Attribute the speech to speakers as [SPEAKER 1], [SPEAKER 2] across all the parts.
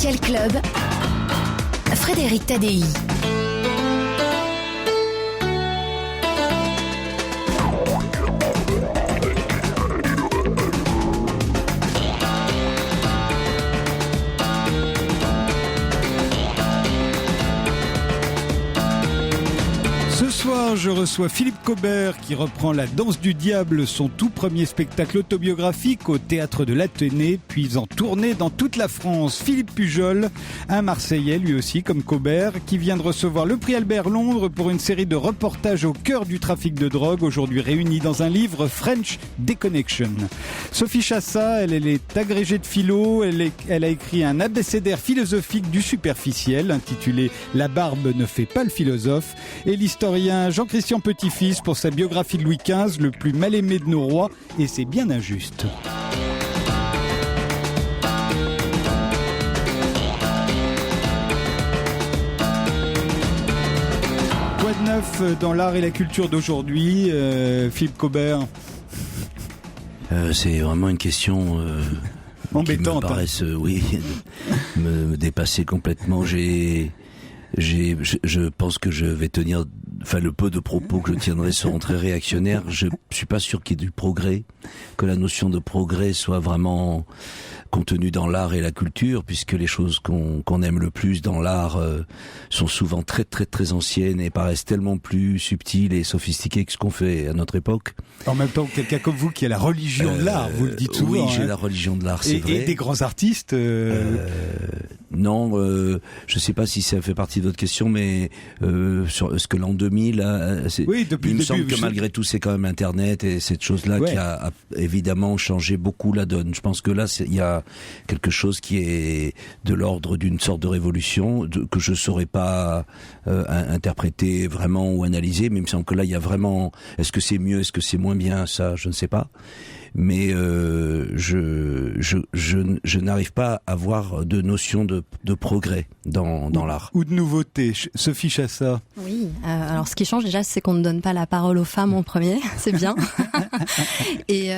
[SPEAKER 1] Social Club, Frédéric Tadei.
[SPEAKER 2] Ce soir, je reçois Philippe Cobert qui reprend La Danse du Diable, son tout premier spectacle autobiographique au Théâtre de l'Athénée, puis en tournée dans toute la France. Philippe Pujol, un Marseillais lui aussi comme Cobert, qui vient de recevoir le prix Albert Londres pour une série de reportages au cœur du trafic de drogue, aujourd'hui réunis dans un livre French Deconnection. Sophie Chassa, elle est agrégée de philo, elle a écrit un abécédaire philosophique du superficiel intitulé La barbe ne fait pas le philosophe, et l'historien Jean-Christian Petit-Fils pour sa biographie de Louis XV, le plus mal aimé de nos rois, et c'est bien injuste. Quoi de neuf dans l'art et la culture d'aujourd'hui, Philippe Cobert?
[SPEAKER 3] C'est vraiment une question
[SPEAKER 2] embêtante,
[SPEAKER 3] qui me paraisse, oui, me dépasser complètement. Je pense que je vais tenir, le peu de propos que je tiendrai seront très réactionnaires. Je suis pas sûr qu'il y ait du progrès, que la notion de progrès soit vraiment contenue dans l'art et la culture, puisque les choses qu'on aime le plus dans l'art sont souvent très très très anciennes et paraissent tellement plus subtiles et sophistiquées que ce qu'on fait à notre époque.
[SPEAKER 2] En même temps, quelqu'un comme vous qui a la religion de l'art, vous le dites souvent.
[SPEAKER 3] Oui, j'ai la religion de l'art, c'est vrai.
[SPEAKER 2] Et des grands artistes
[SPEAKER 3] Non, je sais pas si ça fait partie de votre question, mais sur ce que l'an 2000,
[SPEAKER 2] oui, depuis
[SPEAKER 3] il me
[SPEAKER 2] le
[SPEAKER 3] semble
[SPEAKER 2] début,
[SPEAKER 3] que malgré tout, c'est quand même Internet et cette chose-là qui a évidemment changé beaucoup la donne. Je pense que là, il y a quelque chose qui est de l'ordre d'une sorte de révolution que je saurais pas interpréter vraiment ou analyser, mais il me semble que là, il y a vraiment. Est-ce que c'est mieux, est-ce que c'est moins bien, ça, je ne sais pas. Mais je n'arrive pas à avoir de notion de progrès dans l'art.
[SPEAKER 2] Ou de nouveauté. Sophie Chassa.
[SPEAKER 4] Oui, alors ce qui change déjà, c'est qu'on ne donne pas la parole aux femmes en premier, c'est bien. Et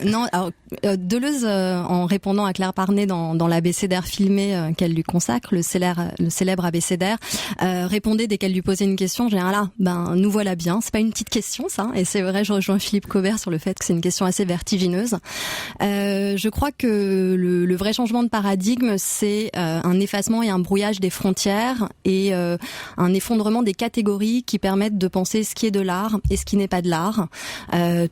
[SPEAKER 4] non, alors Deleuze, en répondant à Claire Parnet dans l'abécédaire filmé qu'elle lui consacre, le célèbre abécédaire, répondait dès qu'elle lui posait une question, nous voilà bien. C'est pas une petite question, ça. Et c'est vrai, je rejoins Philippe Cobert sur le fait que c'est une question assez vertigineuse. Je crois que le vrai changement de paradigme, c'est un effacement et un brouillage des frontières et un effondrement des catégories qui permettent de penser ce qui est de l'art et ce qui n'est pas de l'art.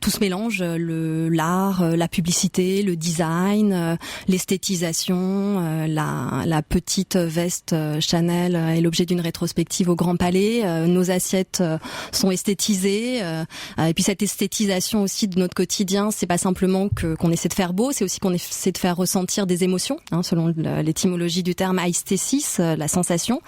[SPEAKER 4] Tout se mélange, l'art, la publicité, le design, l'esthétisation, la petite veste Chanel est l'objet d'une rétrospective au Grand Palais. Nos assiettes sont esthétisées et puis cette esthétisation aussi de notre quotidien, c'est pas simplement qu'on essaie de faire beau, c'est aussi qu'on essaie de faire ressentir des émotions, selon l'étymologie du terme aesthésis, la sensation.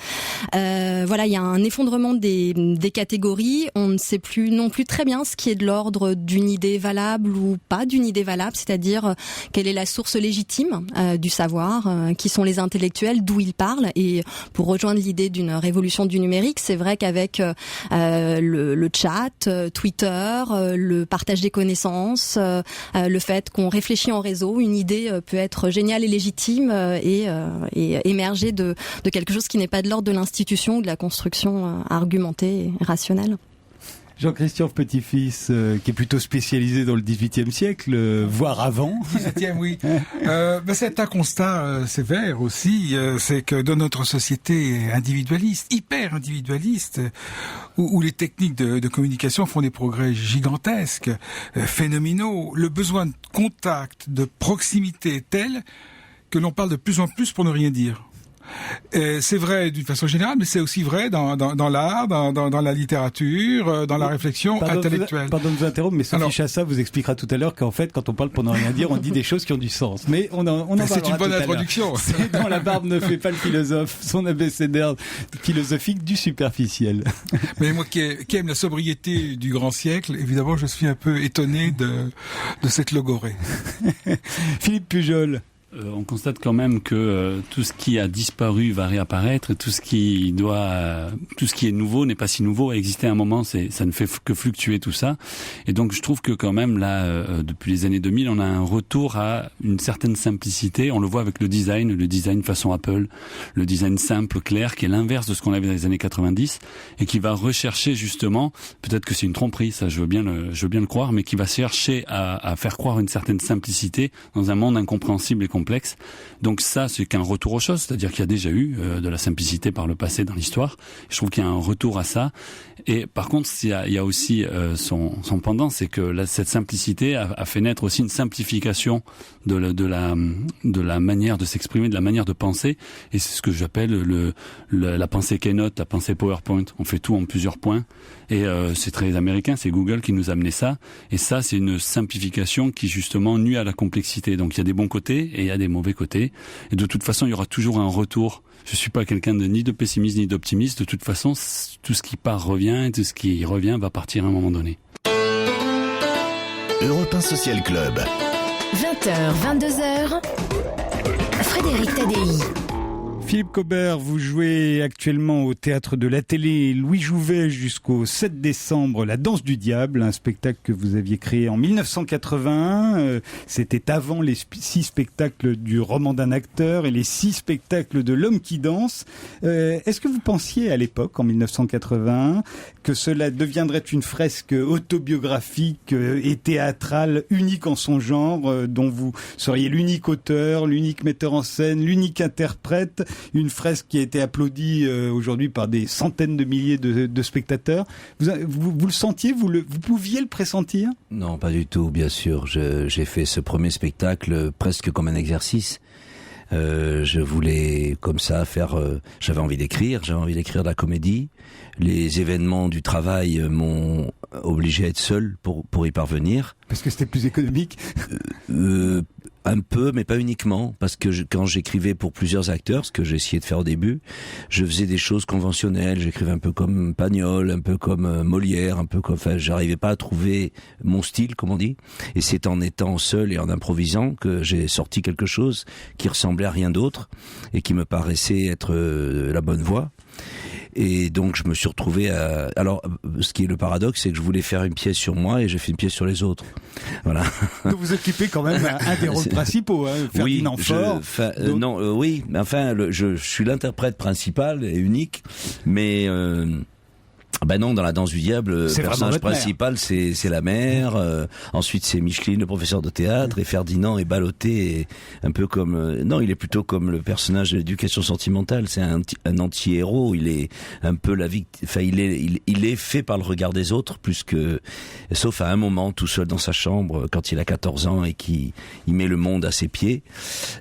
[SPEAKER 4] Il y a un effondrement des catégories. On ne sait plus non plus très bien ce qui est de l'ordre d'une idée valable ou pas d'une idée valable, c'est-à-dire quelle est la source légitime du savoir, qui sont les intellectuels, d'où ils parlent. Et pour rejoindre l'idée d'une révolution du numérique, c'est vrai qu'avec le chat, Twitter, le partage des connaissances, le fait qu'on réfléchit en réseau, une idée peut être géniale et légitime et émerger de quelque chose qui n'est pas de l'ordre de l'institution ou de la construction argumentée et rationnelle.
[SPEAKER 2] Jean-Christian Petit-Fils, qui est plutôt spécialisé dans le XVIIIe siècle, voire avant.
[SPEAKER 5] XVIIe, oui. C'est un constat sévère aussi, c'est que dans notre société individualiste, hyper individualiste, où les techniques de communication font des progrès gigantesques, phénoménaux, le besoin de contact, de proximité est tel que l'on parle de plus en plus pour ne rien dire. C'est vrai d'une façon générale, mais c'est aussi vrai dans l'art, dans la littérature, dans la réflexion intellectuelle.
[SPEAKER 2] Pardon de vous interrompre, mais Sophie Chassa vous expliquera tout à l'heure qu'en fait, quand on parle pour ne rien dire, on dit des choses qui ont du sens. Mais on en parlera.
[SPEAKER 5] C'est une bonne introduction.
[SPEAKER 2] C'est dans La barbe ne fait pas le philosophe, son abécédaire philosophique du superficiel.
[SPEAKER 5] Mais moi qui aime la sobriété du grand siècle, évidemment, je suis un peu étonné de cette logorée.
[SPEAKER 2] Philippe Pujol.
[SPEAKER 6] on constate quand même que tout ce qui a disparu va réapparaître et tout ce qui est nouveau n'est pas si nouveau. Exister à un moment, ça ne fait que fluctuer tout ça. Et donc je trouve que quand même là, depuis les années 2000, on a un retour à une certaine simplicité. On le voit avec le design façon Apple, le design simple, clair, qui est l'inverse de ce qu'on avait dans les années 90 et qui va rechercher justement, peut-être que c'est une tromperie, ça je veux bien le croire, mais qui va chercher à faire croire une certaine simplicité dans un monde incompréhensible et complexe. Donc ça, c'est qu'un retour aux choses, c'est-à-dire qu'il y a déjà eu de la simplicité par le passé dans l'histoire. Je trouve qu'il y a un retour à ça. Et par contre, il y a aussi son pendant, c'est que cette simplicité a fait naître aussi une simplification de la manière de s'exprimer, de la manière de penser. Et c'est ce que j'appelle la pensée Keynote, la pensée PowerPoint. On fait tout en plusieurs points. Et c'est très américain, c'est Google qui nous a amené ça. Et ça, c'est une simplification qui justement nuit à la complexité. Donc il y a des bons côtés et il y a des mauvais côtés. Et de toute façon, il y aura toujours un retour. Je suis pas quelqu'un ni de pessimiste ni d'optimiste. De toute façon, tout ce qui part revient et tout ce qui revient va partir à un moment donné.
[SPEAKER 7] Europe 1 Social Club.
[SPEAKER 1] 20h, 22h, Frédéric Tadei.
[SPEAKER 2] Philippe Cobert, vous jouez actuellement au Théâtre de l'Atelier Louis Jouvet jusqu'au 7 décembre, La Danse du Diable, un spectacle que vous aviez créé en 1981. C'était avant les 6 spectacles du Roman d'un acteur et les 6 spectacles de L'Homme qui danse. Est-ce que vous pensiez à l'époque, en 1981, que cela deviendrait une fresque autobiographique et théâtrale unique en son genre, dont vous seriez l'unique auteur, l'unique metteur en scène, l'unique interprète? Une fresque qui a été applaudie aujourd'hui par des centaines de milliers de spectateurs. Vous le sentiez, vous pouviez le pressentir?
[SPEAKER 3] Non, pas du tout, bien sûr. J'ai fait ce premier spectacle presque comme un exercice. Je voulais comme ça faire... j'avais envie d'écrire de la comédie. Les événements du travail m'ont obligé à être seul pour y parvenir.
[SPEAKER 2] Parce que c'était plus économique.
[SPEAKER 3] Un peu, mais pas uniquement, parce que quand j'écrivais pour plusieurs acteurs, ce que j'ai essayé de faire au début, je faisais des choses conventionnelles, j'écrivais un peu comme Pagnol, un peu comme Molière, j'arrivais pas à trouver mon style, comme on dit, et c'est en étant seul et en improvisant que j'ai sorti quelque chose qui ressemblait à rien d'autre, et qui me paraissait être la bonne voie. Et donc je me suis retrouvé à... Alors, ce qui est le paradoxe, c'est que je voulais faire une pièce sur moi et j'ai fait une pièce sur les autres. Voilà.
[SPEAKER 2] Donc vous occupez quand même un des rôles principaux, hein, Ferdinand Faure.
[SPEAKER 3] Oui, mais enfin, je suis l'interprète principal et unique, mais... non, dans La Danse du Diable, le personnage principal, c'est la mère. Ensuite, c'est Micheline, le professeur de théâtre, et Ferdinand est ballotté, et un peu comme... non, il est plutôt comme le personnage de l'Éducation sentimentale. C'est un anti-héros. Il est un peu la victime. Enfin, il est fait par le regard des autres, plus que... Sauf à un moment, tout seul dans sa chambre, quand il a 14 ans et qu'il met le monde à ses pieds.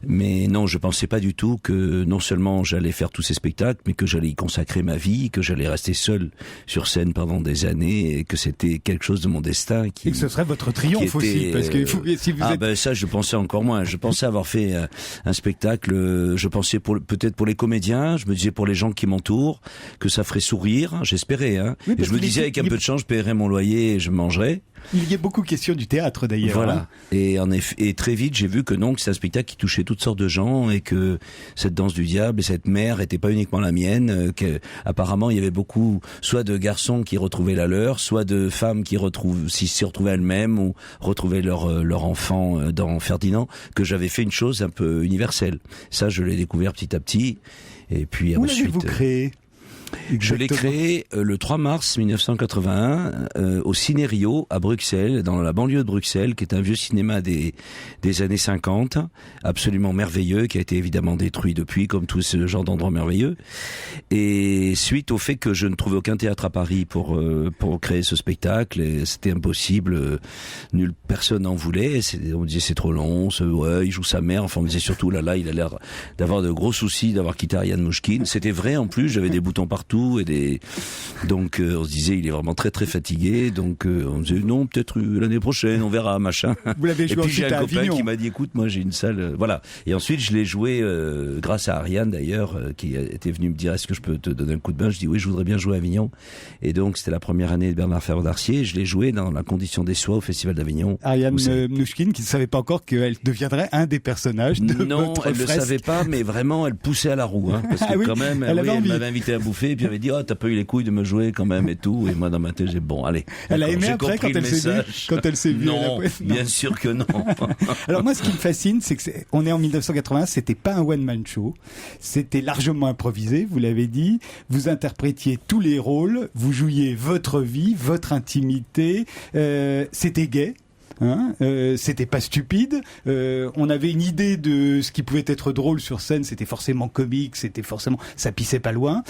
[SPEAKER 3] Mais non, je pensais pas du tout que non seulement j'allais faire tous ces spectacles, mais que j'allais y consacrer ma vie, que j'allais rester seul sur scène pendant des années et que c'était quelque chose de mon destin et que
[SPEAKER 2] ce serait votre triomphe aussi, parce que si vous êtes...
[SPEAKER 3] ça je pensais encore moins. Je pensais avoir fait un spectacle, je pensais peut-être pour les comédiens, je me disais pour les gens qui m'entourent que ça ferait sourire, j'espérais, oui, et je me disais avec un peu de chance je paierais mon loyer et je mangerais.
[SPEAKER 2] Il y a beaucoup de questions du théâtre d'ailleurs.
[SPEAKER 3] Voilà. Et en effet, et très vite, j'ai vu que non, que c'est un spectacle qui touchait toutes sortes de gens et que cette danse du diable et cette mère était pas uniquement la mienne, que apparemment il y avait beaucoup, soit de garçons qui retrouvaient la leur, soit de femmes qui s'y retrouvaient elles-mêmes ou retrouvaient leur enfant dans Ferdinand, que j'avais fait une chose un peu universelle. Ça, je l'ai découvert petit à petit. Et puis
[SPEAKER 2] où
[SPEAKER 3] ensuite.
[SPEAKER 2] l'avez-vous créé? Exactement.
[SPEAKER 3] Je l'ai créé le 3 mars 1981 au Ciné Rio à Bruxelles, dans la banlieue de Bruxelles, qui est un vieux cinéma des années 50, absolument merveilleux, qui a été évidemment détruit depuis, comme tout ce genre d'endroits merveilleux. Et suite au fait que je ne trouvais aucun théâtre à Paris pour créer ce spectacle, et c'était impossible, personne n'en voulait. On me disait c'est trop long, il joue sa mère. Enfin, on me disait surtout là, il a l'air d'avoir de gros soucis d'avoir quitté Ariane Mouchkine. C'était vrai en plus, j'avais des boutons partout. partout donc on se disait il est vraiment très très fatigué, donc on disait non, peut-être l'année prochaine on verra, machin.
[SPEAKER 2] Vous l'avez joué
[SPEAKER 3] et puis j'ai un copain
[SPEAKER 2] Avignon.
[SPEAKER 3] qui m'a dit écoute, moi j'ai une salle, voilà. Et ensuite je l'ai joué grâce à Ariane d'ailleurs, qui était venue me dire est-ce que je peux te donner un coup de main. Je dis oui, je voudrais bien jouer à Avignon. Et donc c'était la première année de Bernard Ferrand d'Arcier. Je l'ai joué dans la condition des soies au Festival d'Avignon.
[SPEAKER 2] Ariane Mnouchkine qui ne savait pas encore qu'elle deviendrait un des personnages de
[SPEAKER 3] non,
[SPEAKER 2] votre
[SPEAKER 3] elle ne le
[SPEAKER 2] fresque.
[SPEAKER 3] savait pas, mais vraiment elle poussait à la roue, hein, parce que
[SPEAKER 2] Ah oui,
[SPEAKER 3] quand même,
[SPEAKER 2] elle avait envie.
[SPEAKER 3] m'avait invité à bouffer, et puis elle avait dit oh t'as pas eu les couilles de me jouer quand même et tout. Et moi dans ma tête j'ai bon allez.
[SPEAKER 2] Elle a
[SPEAKER 3] d'accord,
[SPEAKER 2] aimé
[SPEAKER 3] j'ai
[SPEAKER 2] après
[SPEAKER 3] compris
[SPEAKER 2] quand
[SPEAKER 3] le
[SPEAKER 2] elle s'est vue.
[SPEAKER 3] message.
[SPEAKER 2] Quand elle s'est vue.
[SPEAKER 3] Non, bien sûr que non.
[SPEAKER 2] Alors moi, ce qui me fascine, c'est que on est en 1980, c'était pas un one-man show, c'était largement improvisé, vous l'avez dit, vous interprétiez tous les rôles, vous jouiez votre vie, votre intimité, c'était gai. C'était pas stupide. On avait une idée de ce qui pouvait être drôle sur scène. C'était forcément comique. C'était forcément, ça pissait pas loin.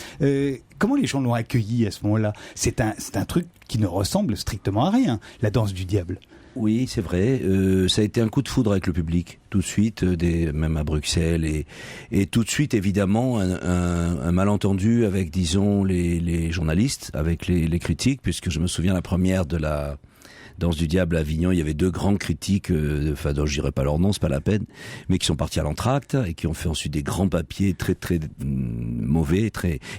[SPEAKER 2] Comment les gens l'ont accueilli à ce moment-là? C'est un truc qui ne ressemble strictement à rien. La danse du diable.
[SPEAKER 3] Oui, c'est vrai. Ça a été un coup de foudre avec le public, tout de suite, même à Bruxelles, et tout de suite, évidemment, un malentendu avec, disons, les journalistes, avec les critiques, puisque je me souviens la première de la Danse du Diable à Avignon, il y avait deux grands critiques, dont je dirais pas leur nom, c'est pas la peine, mais qui sont partis à l'entracte et qui ont fait ensuite des grands papiers très très mauvais.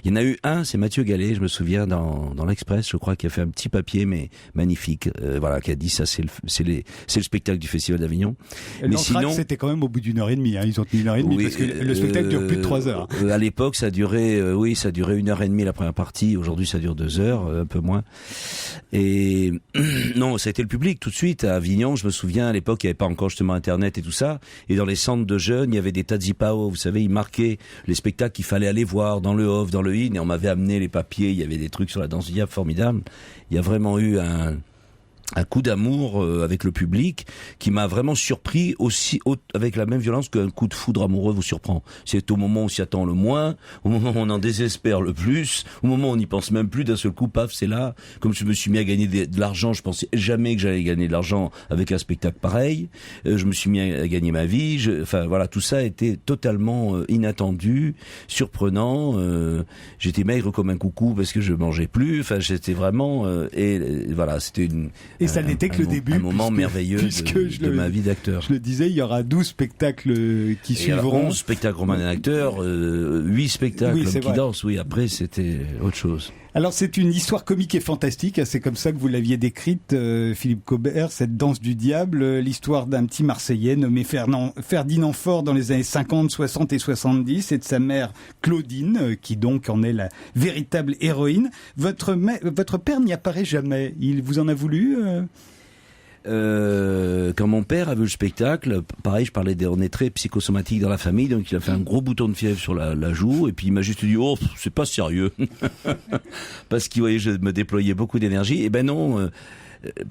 [SPEAKER 3] Il y en a eu un, c'est Mathieu Gallet, je me souviens dans l'Express, je crois, qui a fait un petit papier mais magnifique, qui a dit ça c'est le spectacle du Festival d'Avignon. Mais sinon,
[SPEAKER 2] c'était quand même au bout d'1 heure et demie. Ils ont tenu 1 heure et demie parce que le spectacle dure plus de 3 heures.
[SPEAKER 3] À l'époque, ça durait 1 heure et demie la première partie. Aujourd'hui, ça dure 2 heures, un peu moins. Et non, ça a été le public tout de suite à Avignon. Je me souviens à l'époque, il n'y avait pas encore justement Internet et tout ça. Et dans les centres de jeunes, il y avait des Tadzipao. Vous savez, ils marquaient les spectacles qu'il fallait aller voir dans le off, dans le in. Et on m'avait amené les papiers. Il y avait des trucs sur la danse du diable formidables. Il y a vraiment eu un coup d'amour avec le public qui m'a vraiment surpris aussi avec la même violence qu'un coup de foudre amoureux vous surprend. C'est au moment où on s'y attend le moins, au moment où on en désespère le plus, au moment où on n'y pense même plus, d'un seul coup, paf, c'est là. Comme je me suis mis à gagner de l'argent, je pensais jamais que j'allais gagner de l'argent avec un spectacle pareil. Je me suis mis à gagner ma vie. Tout ça a été totalement inattendu, surprenant. J'étais maigre comme un coucou parce que je mangeais plus. J'étais vraiment c'était
[SPEAKER 2] et ça n'était que le début.
[SPEAKER 3] Un moment merveilleux de ma vie d'acteur.
[SPEAKER 2] Je le disais, il y aura 12 spectacles qui suivront.
[SPEAKER 3] 11 spectacles romans d'acteurs, 8 spectacles qui dansent. Oui, après, c'était autre chose.
[SPEAKER 2] Alors, c'est une histoire comique et fantastique. C'est comme ça que vous l'aviez décrite, Philippe Cobert, cette danse du diable. L'histoire d'un petit Marseillais nommé Ferdinand Faure dans les années 50, 60 et 70 et de sa mère Claudine, qui donc en est la véritable héroïne. Votre père n'y apparaît jamais. Il vous en a voulu
[SPEAKER 3] quand mon père a vu le spectacle, pareil, je parlais on est très psychosomatique dans la famille, donc il a fait un gros bouton de fièvre sur la joue, et puis il m'a juste dit « Oh, c'est pas sérieux !» Parce qu'il voyait je me déployais beaucoup d'énergie. Et ben non,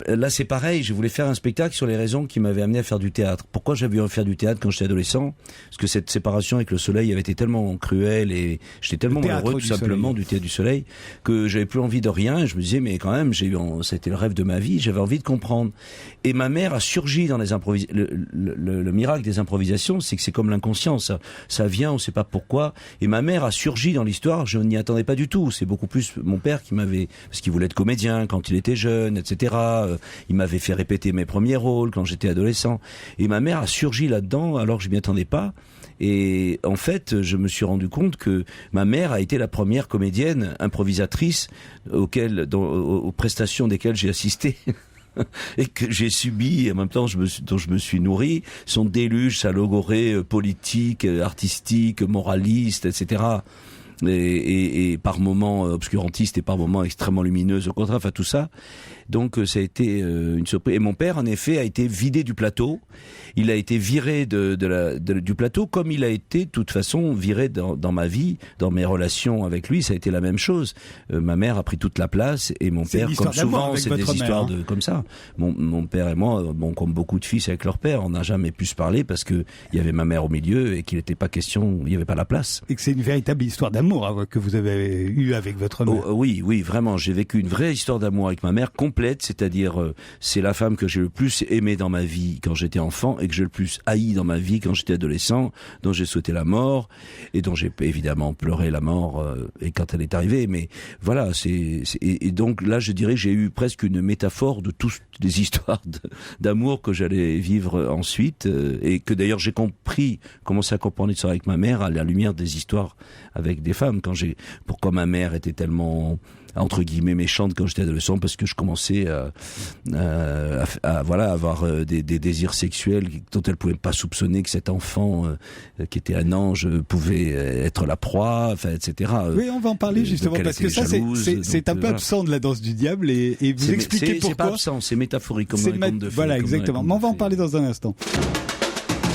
[SPEAKER 3] là c'est pareil, je voulais faire un spectacle sur les raisons qui m'avaient amené à faire du théâtre. Pourquoi j'avais envie de faire du théâtre quand j'étais adolescent? Parce que cette séparation avec le soleil avait été tellement cruelle et j'étais tellement malheureux tout simplement du théâtre du soleil que j'avais plus envie de rien, et je me disais mais quand même c'était le rêve de ma vie, j'avais envie de comprendre. Et ma mère a surgi dans les improvisations. Le miracle des improvisations, c'est que c'est comme l'inconscient, ça vient, on sait pas pourquoi. Et ma mère a surgi dans l'histoire, je n'y attendais pas du tout. C'est beaucoup plus mon père qui m'avait, parce qu'il voulait être comédien quand il était jeune, etc. Il m'avait fait répéter mes premiers rôles quand j'étais adolescent. Et ma mère a surgi là-dedans alors que je m'y attendais pas. Et en fait, je me suis rendu compte que ma mère a été la première comédienne improvisatrice aux prestations desquelles j'ai assisté. Et que j'ai subi, et en même temps dont je me suis nourri, son déluge, sa logorée politique, artistique, moraliste, etc. Et par moments obscurantiste et par moments extrêmement lumineuse, au contraire, tout ça. Donc ça a été une surprise. Et mon père, en effet, a été vidé du plateau. Il a été viré du plateau, comme il a été, de toute façon, viré dans ma vie, dans mes relations avec lui. Ça a été la même chose. Ma mère a pris toute la place, et mon père, comme souvent, c'est des histoires comme ça. Mon père et moi, comme beaucoup de fils avec leur père, on n'a jamais pu se parler parce que il y avait ma mère au milieu et qu'il n'était pas question, il n'y avait pas la place.
[SPEAKER 2] Et que c'est une véritable histoire d'amour. d'amour que vous avez eu avec votre mère.
[SPEAKER 3] Oui, vraiment. J'ai vécu une vraie histoire d'amour avec ma mère, complète, c'est-à-dire c'est la femme que j'ai le plus aimée dans ma vie quand j'étais enfant et que j'ai le plus haï dans ma vie quand j'étais adolescent, dont j'ai souhaité la mort et dont j'ai évidemment pleuré la mort et quand elle est arrivée. Mais voilà, et donc là, je dirais que j'ai eu presque une métaphore de toutes les histoires d'amour que j'allais vivre ensuite et que d'ailleurs j'ai commencé à comprendre l'histoire avec ma mère à la lumière des histoires avec des femmes. Pourquoi ma mère était tellement entre guillemets méchante quand j'étais adolescent, parce que je commençais à avoir des désirs sexuels dont elle pouvait pas soupçonner que cet enfant qui était un ange pouvait être la proie, enfin etc.
[SPEAKER 2] Oui, on va en parler justement parce que ça c'est un peu absent de la danse du diable et vous expliquez pourquoi.
[SPEAKER 3] C'est pas absent, c'est métaphorique comme dans les contes de fées.
[SPEAKER 2] Voilà, exactement. Mais on va en parler dans un instant.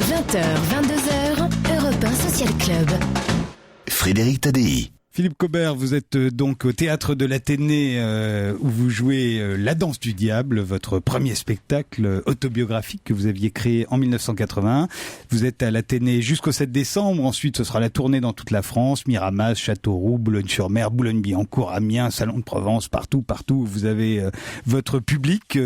[SPEAKER 1] 20h, 22h, Europe 1 Social Club.
[SPEAKER 7] Frédéric Tadei.
[SPEAKER 2] Philippe Cobert, vous êtes donc au Théâtre de l'Athénée où vous jouez La Danse du Diable, votre premier spectacle autobiographique que vous aviez créé en 1981. Vous êtes à l'Athénée jusqu'au 7 décembre, ensuite ce sera la tournée dans toute la France, Miramas, Châteauroux, Boulogne-sur-Mer, Boulogne-Billancourt, Amiens, Salon de Provence, partout. Vous avez votre public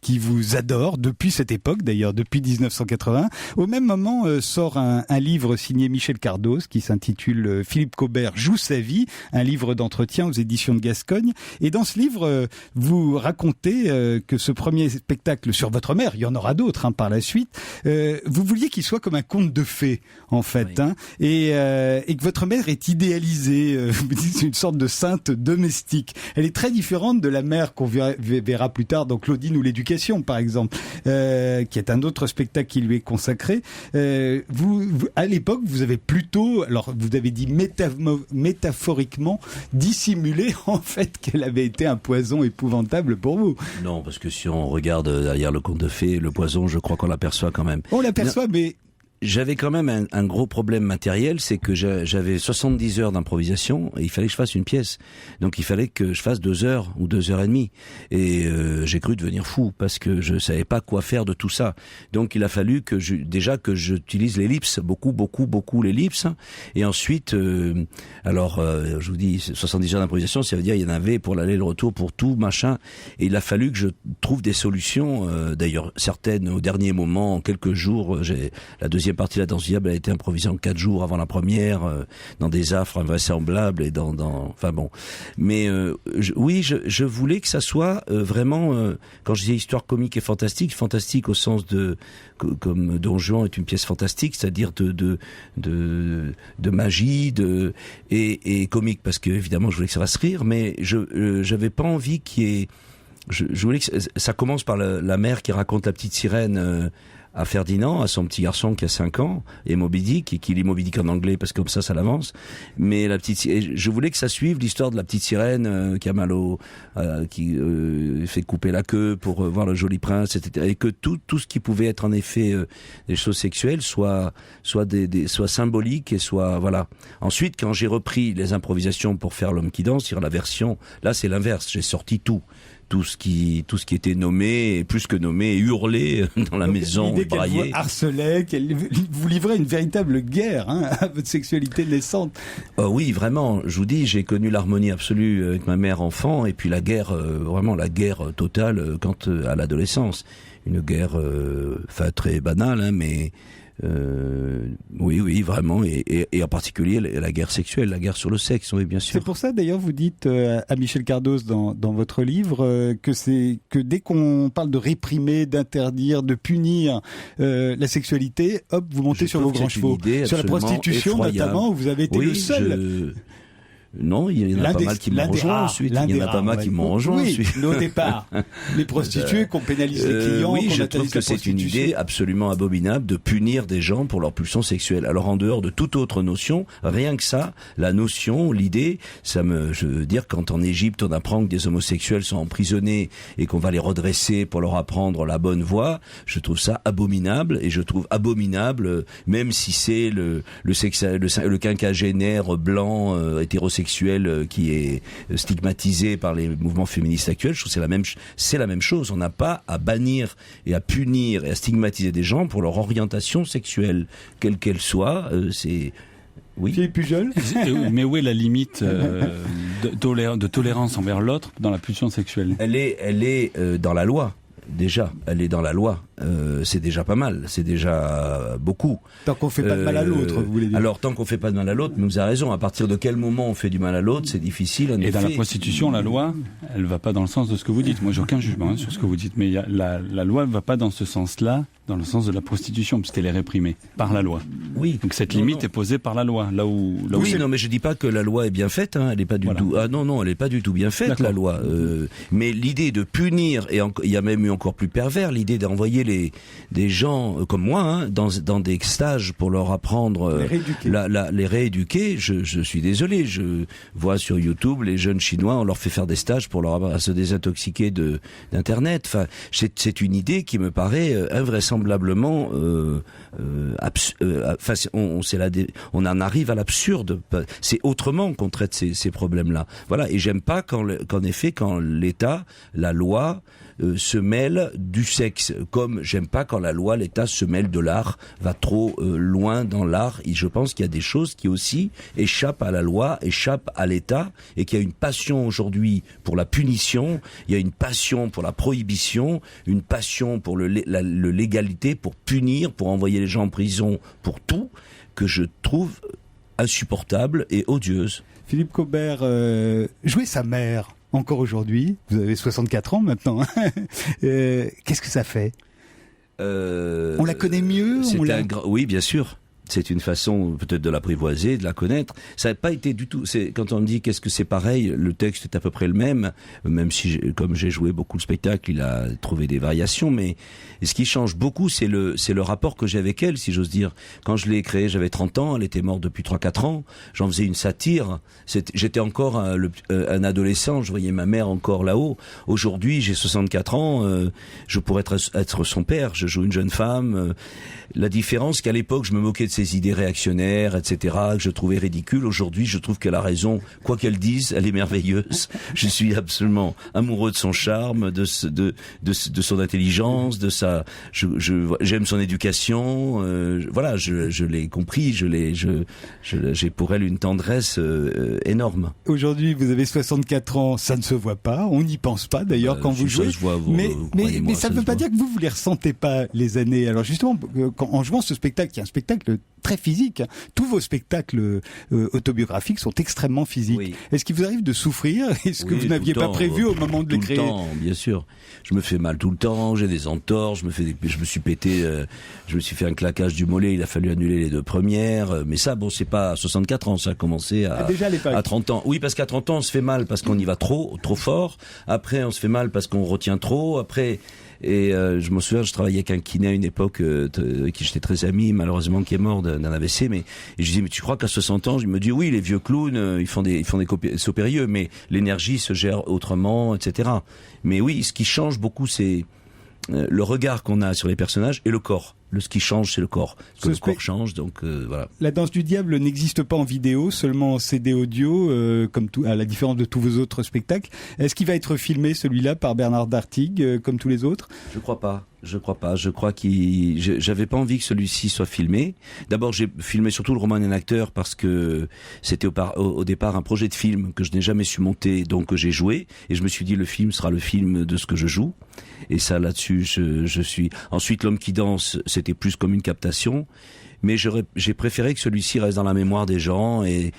[SPEAKER 2] qui vous adore depuis cette époque, d'ailleurs depuis 1980. Au même moment sort un livre signé Michel Cardoz qui s'intitule Philippe Cobert joue sa vie, un livre d'entretien aux éditions de Gascogne. Et dans ce livre, vous racontez que ce premier spectacle sur votre mère, il y en aura d'autres par la suite, vous vouliez qu'il soit comme un conte de fées, en fait, oui. Et que votre mère est idéalisée, vous me dites, c'est une sorte de sainte domestique. Elle est très différente de la mère qu'on verra plus tard dans Claudine ou l'éducation, par exemple, qui est un autre spectacle qui lui est consacré. Vous, à l'époque, vous avez plutôt, alors vous avez dit métaphoriquement dissimulé en fait qu'elle avait été un poison épouvantable pour vous.
[SPEAKER 3] Non, parce que si on regarde derrière le conte de fées, le poison, je crois qu'on l'aperçoit quand même.
[SPEAKER 2] On l'aperçoit, mais
[SPEAKER 3] j'avais quand même un gros problème matériel, c'est que j'avais 70 heures d'improvisation et il fallait que je fasse une pièce. Donc il fallait que je fasse 2 heures ou 2 heures et demie. Et j'ai cru devenir fou parce que je savais pas quoi faire de tout ça. Donc il a fallu que j'utilise l'ellipse, beaucoup l'ellipse. Et ensuite, je vous dis, 70 heures d'improvisation, ça veut dire il y en avait pour l'aller et le retour, pour tout, machin. Et il a fallu que je trouve des solutions, d'ailleurs certaines au dernier moment, en quelques jours. La deuxième partie de La Danse du Diable a été improvisée en 4 jours avant la première, dans des affres invraisemblables et enfin bon. Mais je voulais que ça soit vraiment, quand je disais histoire comique et fantastique au sens de comme Don Juan est une pièce fantastique, c'est-à-dire de magie, et comique parce que évidemment je voulais que ça fasse rire, mais j'avais pas envie qu'il y ait. Je voulais que ça commence par la mère qui raconte la petite sirène à Ferdinand, à son petit garçon qui a 5 ans, et Moby Dick, et qui lit Moby Dick en anglais parce que comme ça l'avance. Mais je voulais que ça suive l'histoire de la petite sirène qui a mal qui fait couper la queue pour voir le joli prince, etc. Et que tout ce qui pouvait être en effet des choses sexuelles soit symbolique et soit voilà. Ensuite, quand j'ai repris les improvisations pour faire L'homme qui danse, sur la version, là c'est l'inverse. J'ai sorti tout ce qui était nommé, et plus que nommé, hurlé dans la maison, braillé.
[SPEAKER 2] Qu'elle vous harcelait, qu'elle vous livrait une véritable guerre à votre sexualité naissante.
[SPEAKER 3] Oui, vraiment. Je vous dis, j'ai connu l'harmonie absolue avec ma mère enfant, et puis la guerre, vraiment la guerre totale à l'adolescence. Une guerre, très banale, mais oui, vraiment, et en particulier la guerre sexuelle, la guerre sur le sexe, oui, bien sûr.
[SPEAKER 2] C'est pour ça, d'ailleurs, vous dites à Michel Cardoz dans votre livre que dès qu'on parle de réprimer, d'interdire, de punir la sexualité, hop, vous montez sur vos grands chevaux. Sur la prostitution, notamment, où vous avez été le seul.
[SPEAKER 3] Non, il y en a pas mal qui m'ont rejoint ensuite. Il y en a pas mal qui m'ont rejoint ensuite.
[SPEAKER 2] Mais au départ, les prostituées qu'on pénalise les clients.
[SPEAKER 3] Oui, je trouve que c'est une idée absolument abominable de punir des gens pour leur pulsion sexuelle. Alors en dehors de toute autre notion, rien que ça, la notion, l'idée, je veux dire, quand en Égypte on apprend que des homosexuels sont emprisonnés et qu'on va les redresser pour leur apprendre la bonne voie, je trouve ça abominable, et je trouve abominable, même si c'est le quinquagénaire blanc hétérosexuel qui est stigmatisé par les mouvements féministes actuels. Je trouve que c'est la même chose. On n'a pas à bannir et à punir et à stigmatiser des gens pour leur orientation sexuelle, quelle qu'elle soit. Oui.
[SPEAKER 2] Philippe Pujol.
[SPEAKER 6] Mais où est la limite de tolérance envers l'autre dans la pulsion sexuelle?
[SPEAKER 3] Elle est dans la loi. Déjà, elle est dans la loi. C'est déjà pas mal, c'est déjà beaucoup.
[SPEAKER 2] Tant qu'on fait pas de mal à l'autre, vous voulez dire.
[SPEAKER 3] Alors, tant qu'on fait pas de mal à l'autre, mais vous avez raison, à partir de quel moment on fait du mal à l'autre, c'est difficile. En
[SPEAKER 6] Et
[SPEAKER 3] effet.
[SPEAKER 6] dans la prostitution, la loi, elle va pas dans le sens de ce que vous dites. Moi, j'ai aucun jugement sur ce que vous dites, mais la loi ne va pas dans ce sens-là, dans le sens de la prostitution, puisqu'elle est réprimée par la loi.
[SPEAKER 3] Oui.
[SPEAKER 6] Donc cette limite est posée par la loi, là où
[SPEAKER 3] non, mais je dis pas que la loi est bien faite, hein, elle est pas du tout. Ah non, elle est pas du tout bien faite, la loi. Mais l'idée de punir, et il y a même eu encore plus pervers, l'idée d'envoyer des gens comme moi, hein, dans des stages pour leur apprendre les rééduquer. Je suis désolé, je vois sur YouTube les jeunes Chinois, on leur fait faire des stages pour leur apprendre à se désintoxiquer d'internet. Enfin, c'est une idée qui me paraît invraisemblablement on en arrive à l'absurde. C'est autrement qu'on traite ces problèmes-là. Voilà. Et j'aime pas quand l'État, la loi se mêle du sexe, comme j'aime pas quand la loi, l'État se mêle de l'art, va trop loin dans l'art. Et je pense qu'il y a des choses qui aussi échappent à la loi, échappent à l'État, et qu'il y a une passion aujourd'hui pour la punition, il y a une passion pour la prohibition, une passion pour le légalité, pour punir, pour envoyer les gens en prison, pour tout, que je trouve insupportable et odieuse.
[SPEAKER 2] Philippe Cobert, jouer sa mère encore aujourd'hui, vous avez 64 ans maintenant, qu'est-ce que ça fait? On la connaît mieux?
[SPEAKER 3] Oui, bien sûr. C'est une façon peut-être de l'apprivoiser, de la connaître. Ça n'a pas été du tout. Quand on me dit qu'est-ce que c'est pareil, le texte est à peu près le même si comme j'ai joué beaucoup de spectacles, il a trouvé des variations. Mais ce qui change beaucoup, c'est le rapport que j'ai avec elle, si j'ose dire. Quand je l'ai créée, j'avais 30 ans, elle était morte depuis 3-4 ans. J'en faisais une satire. J'étais encore un adolescent. Je voyais ma mère encore là-haut. Aujourd'hui, j'ai 64 ans. Je pourrais être son père. Je joue une jeune femme. La différence, qu'à l'époque, je me moquais de ses idées réactionnaires, etc., que je trouvais ridicules. Aujourd'hui, je trouve qu'elle a raison. Quoi qu'elle dise, elle est merveilleuse. Je suis absolument amoureux de son charme, de son intelligence, j'aime son éducation. Voilà, je l'ai compris. J'ai pour elle une tendresse énorme.
[SPEAKER 2] Aujourd'hui, vous avez 64 ans, ça ne se voit pas. On n'y pense pas d'ailleurs quand vous jouez.
[SPEAKER 3] Ça se voit,
[SPEAKER 2] mais ça ne veut pas dire que vous les ressentez pas les années. Alors justement, en jouant ce spectacle, qui est un spectacle très physique, hein, tous vos spectacles autobiographiques sont extrêmement physiques. Oui. Est-ce qu'il vous arrive de souffrir? Est-ce que vous n'aviez pas prévu au moment de le créer?
[SPEAKER 3] Tout le temps, bien sûr. Je me fais mal tout le temps, j'ai des entorses, je me suis pété, je me suis fait un claquage du mollet, il a fallu annuler les 2 premières. Mais ça, bon, c'est pas à 64 ans, ça a commencé à 30 ans. Oui, parce qu'à 30 ans, on se fait mal parce qu'on y va trop fort. Après, on se fait mal parce qu'on retient trop. Après... Et je me souviens, je travaillais avec un kiné à une époque qui j'étais très ami, malheureusement qui est mort d'un AVC. Et je disais, mais tu crois qu'à 60 ans, il me dit oui, les vieux clowns, ils font des sopérieux, mais l'énergie se gère autrement, etc. Mais oui, ce qui change beaucoup, c'est le regard qu'on a sur les personnages et le corps. Ce qui change, c'est le corps. Parce que le corps change, donc voilà.
[SPEAKER 2] La danse du diable n'existe pas en vidéo, seulement en CD audio, à la différence de tous vos autres spectacles. Est-ce qu'il va être filmé, celui-là, par Bernard d'Artigues, comme tous les autres?
[SPEAKER 3] Je crois pas. Je crois j'avais pas envie que celui-ci soit filmé. D'abord, j'ai filmé surtout le roman d'un acteur parce que c'était au départ un projet de film que je n'ai jamais su monter, donc que j'ai joué. Et je me suis dit, le film sera le film de ce que je joue. Et ça, là-dessus, je suis... Ensuite, L'homme qui danse, c'était plus comme une captation. Mais j'ai préféré que celui-ci reste dans la mémoire des gens et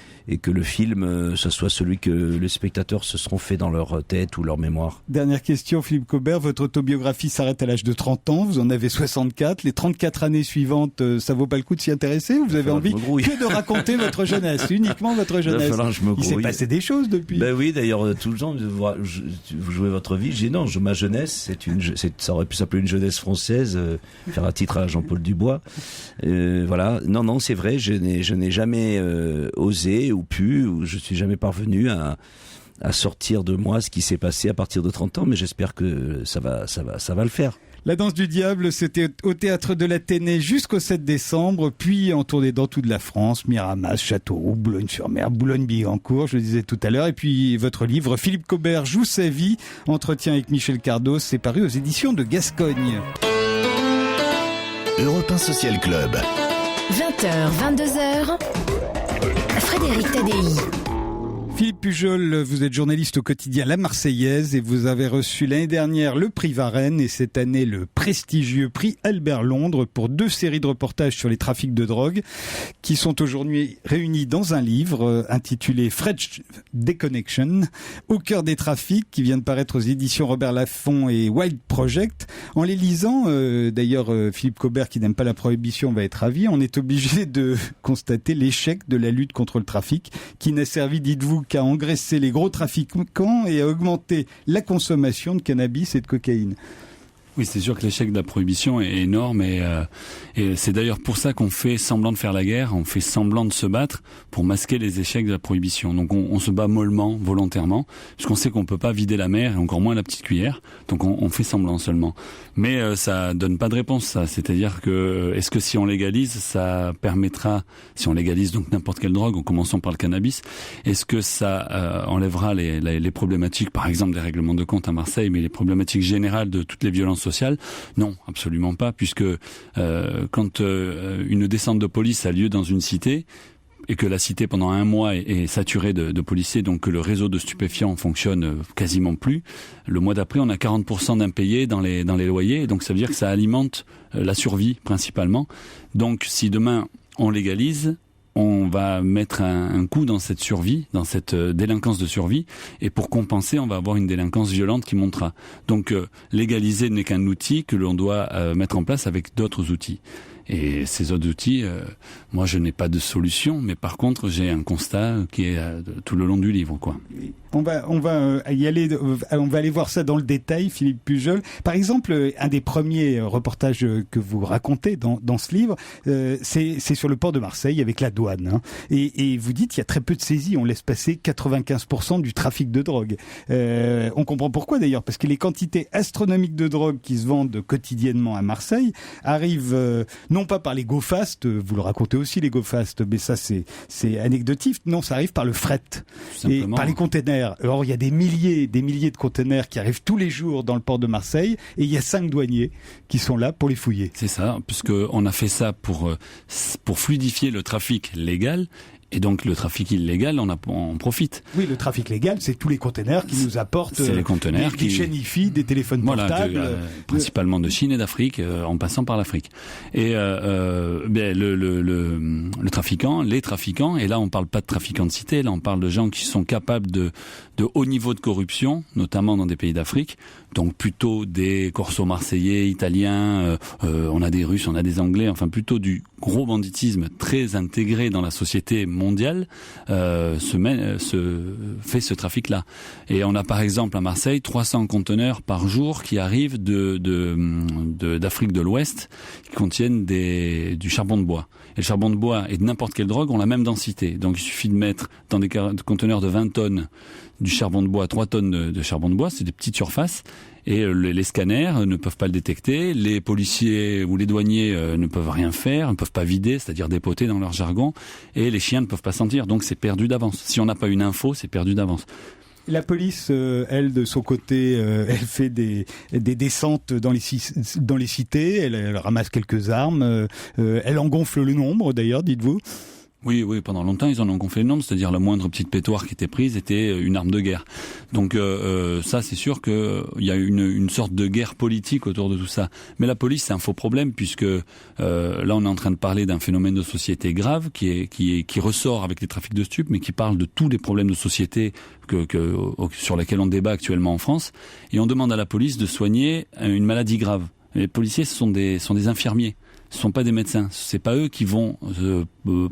[SPEAKER 3] que le film, ce soit celui que les spectateurs se seront fait dans leur tête ou leur mémoire.
[SPEAKER 2] Dernière question, Philippe Cobert. Votre autobiographie s'arrête à l'âge de 30 ans. Vous en avez 64. Les 34 années suivantes, ça vaut pas le coup de s'y intéresser? Ou vous avez envie que de raconter votre jeunesse, uniquement votre jeunesse? Il s'est passé des choses depuis.
[SPEAKER 3] Ben oui, d'ailleurs, tout le temps, vous jouez votre vie. J'ai dit non, ma jeunesse, ça aurait pu s'appeler une jeunesse française, faire un titre à Jean-Paul Dubois. Voilà. Non, c'est vrai, je n'ai jamais osé ou je suis jamais parvenu à sortir de moi ce qui s'est passé à partir de 30 ans, mais j'espère que ça va le faire.
[SPEAKER 2] La danse du diable, c'était au Théâtre de l'Athénée jusqu'au 7 décembre, puis en tournée dans toute la France, Miramas, Châteauroux, Boulogne-sur-Mer, Boulogne-Billancourt, je le disais tout à l'heure, et puis votre livre, Philippe Cobert joue sa vie, entretien avec Michel Cardos, c'est paru aux éditions de Gascogne.
[SPEAKER 7] Europe 1 Social Club.
[SPEAKER 1] 20h, 22h. Frédéric Tadei.
[SPEAKER 2] Philippe Pujol, vous êtes journaliste au quotidien La Marseillaise et vous avez reçu l'année dernière le prix Varenne et cette année le prestigieux prix Albert Londres pour 2 séries de reportages sur les trafics de drogue qui sont aujourd'hui réunis dans un livre intitulé French Deconnection, au cœur des trafics, qui vient de paraître aux éditions Robert Laffont et Wild Project. En les lisant, d'ailleurs Philippe Cobert, qui n'aime pas la prohibition, va être ravi, on est obligé de constater l'échec de la lutte contre le trafic qui n'a servi, dites-vous, qu'à engraisser les gros trafiquants et à augmenter la consommation de cannabis et de cocaïne.
[SPEAKER 6] Oui, c'est sûr que l'échec de la prohibition est énorme et c'est d'ailleurs pour ça qu'on fait semblant de faire la guerre, on fait semblant de se battre pour masquer les échecs de la prohibition. Donc on se bat mollement, volontairement, parce qu'on sait qu'on peut pas vider la mer et encore moins la petite cuillère. Donc on fait semblant seulement. Mais ça donne pas de réponse, ça. C'est-à-dire que est-ce que si on légalise, ça permettra, si on légalise donc n'importe quelle drogue, en commençant par le cannabis, est-ce que ça enlèvera les problématiques, par exemple des règlements de compte à Marseille, mais les problématiques générales de toutes les violences sociales? Non, absolument pas, puisque quand une descente de police a lieu dans une cité, et que la cité pendant un mois est saturée de policiers, donc que le réseau de stupéfiants fonctionne quasiment plus, le mois d'après on a 40% d'impayés dans les loyers, et donc ça veut dire que ça alimente la survie principalement. Donc si demain on légalise, on va mettre un coup dans cette survie, dans cette délinquance de survie, et pour compenser, on va avoir une délinquance violente qui montera. Donc légaliser n'est qu'un outil que l'on doit mettre en place avec d'autres outils. Et ces autres outils, moi je n'ai pas de solution, mais par contre j'ai un constat qui est tout le long du livre, quoi.
[SPEAKER 2] On va y aller, on va aller voir ça dans le détail, Philippe Pujol. Par exemple, un des premiers reportages que vous racontez dans ce livre, c'est sur le port de Marseille avec la douane. Hein. Et vous dites qu'il y a très peu de saisies, on laisse passer 95% du trafic de drogue. On comprend pourquoi d'ailleurs, parce que les quantités astronomiques de drogue qui se vendent quotidiennement à Marseille arrivent non pas par les go fast, vous le racontez aussi les go fast, mais ça c'est anecdotique. Non, ça arrive par le fret et par les containers. Or, il y a des milliers de containers qui arrivent tous les jours dans le port de Marseille et il y a 5 douaniers qui sont là pour les fouiller. C'est
[SPEAKER 6] ça, puisque on a fait ça pour fluidifier le trafic légal. Et donc le trafic illégal, on profite.
[SPEAKER 2] Oui, le trafic légal, c'est tous les conteneurs qui nous apportent
[SPEAKER 6] les conteneurs
[SPEAKER 2] des chaînes Hi-Fi, des téléphones portables,
[SPEAKER 6] principalement de Chine et d'Afrique, en passant par l'Afrique. Et le trafiquant, les trafiquants, et là on parle pas de trafiquants de cité, là on parle de gens qui sont capables de haut niveau de corruption, notamment dans des pays d'Afrique. Donc plutôt des corsos marseillais, italiens, on a des Russes, on a des Anglais, enfin plutôt du gros banditisme très intégré dans la société mondiale fait ce trafic-là. Et on a par exemple à Marseille 300 conteneurs par jour qui arrivent d'Afrique de l'Ouest qui contiennent du charbon de bois. Et le charbon de bois et de n'importe quelle drogue ont la même densité. Donc il suffit de mettre dans des conteneurs de 20 tonnes du charbon de bois, 3 tonnes de charbon de bois, c'est des petites surfaces, et les scanners ne peuvent pas le détecter, les policiers ou les douaniers ne peuvent rien faire, ne peuvent pas vider, c'est-à-dire dépoter dans leur jargon, et les chiens ne peuvent pas sentir, donc c'est perdu d'avance. Si on n'a pas une info, c'est perdu d'avance.
[SPEAKER 2] La police, elle, de son côté, elle fait des descentes dans les cités, elle ramasse quelques armes, elle en gonfle le nombre d'ailleurs, dites-vous.
[SPEAKER 6] Oui, pendant longtemps, ils en ont gonflé le nombre, c'est-à-dire la moindre petite pétoire qui était prise était une arme de guerre. Donc ça, c'est sûr qu'il y a une sorte de guerre politique autour de tout ça. Mais la police, c'est un faux problème, puisque là, on est en train de parler d'un phénomène de société grave qui ressort avec les trafics de stupes, mais qui parle de tous les problèmes de société sur lesquels on débat actuellement en France. Et on demande à la police de soigner une maladie grave. Les policiers, ce sont des infirmiers. Ce sont pas des médecins, c'est pas eux qui vont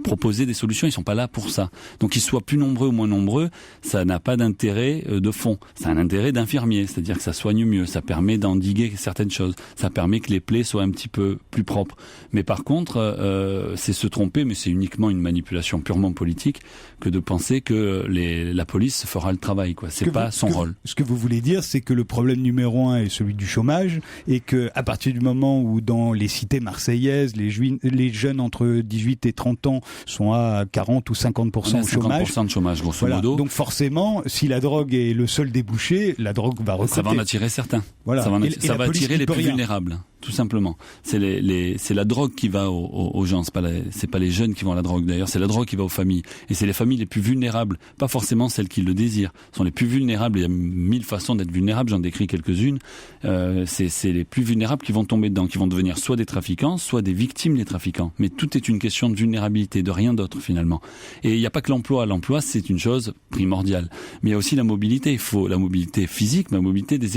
[SPEAKER 6] proposer des solutions, ils sont pas là pour ça. Donc qu'ils soient plus nombreux ou moins nombreux, ça n'a pas d'intérêt de fond. Ça a un intérêt d'infirmier, c'est-à-dire que ça soigne mieux, ça permet d'endiguer certaines choses, ça permet que les plaies soient un petit peu plus propres. Mais par contre, c'est se tromper, mais c'est uniquement une manipulation purement politique que de penser que la police fera le travail, quoi. C'est pas son rôle.
[SPEAKER 2] Ce que vous voulez dire, c'est que le problème numéro 1 est celui du chômage, et que à partir du moment où dans les cités marseillaises, les jeunes entre 18 et 30 ans sont à 40 ou 50% au chômage.
[SPEAKER 6] 50% de chômage, grosso modo.
[SPEAKER 2] Donc forcément, si la drogue est le seul débouché, la drogue va recruter.
[SPEAKER 6] Ça va en attirer certains. Voilà. Ça va attirer les plus vulnérables. tout simplement. C'est la drogue qui va aux gens. C'est pas les jeunes qui vont à la drogue. D'ailleurs, c'est la drogue qui va aux familles. Et c'est les familles les plus vulnérables, pas forcément celles qui le désirent. Ce sont les plus vulnérables. Il y a 1000 façons d'être vulnérables. J'en décris quelques-unes. C'est les plus vulnérables qui vont tomber dedans, qui vont devenir soit des trafiquants, soit des victimes des trafiquants. Mais tout est une question de vulnérabilité, de rien d'autre finalement. Et il n'y a pas que l'emploi. L'emploi, c'est une chose primordiale. Mais il y a aussi la mobilité. Il faut la mobilité physique, mais la mobilité des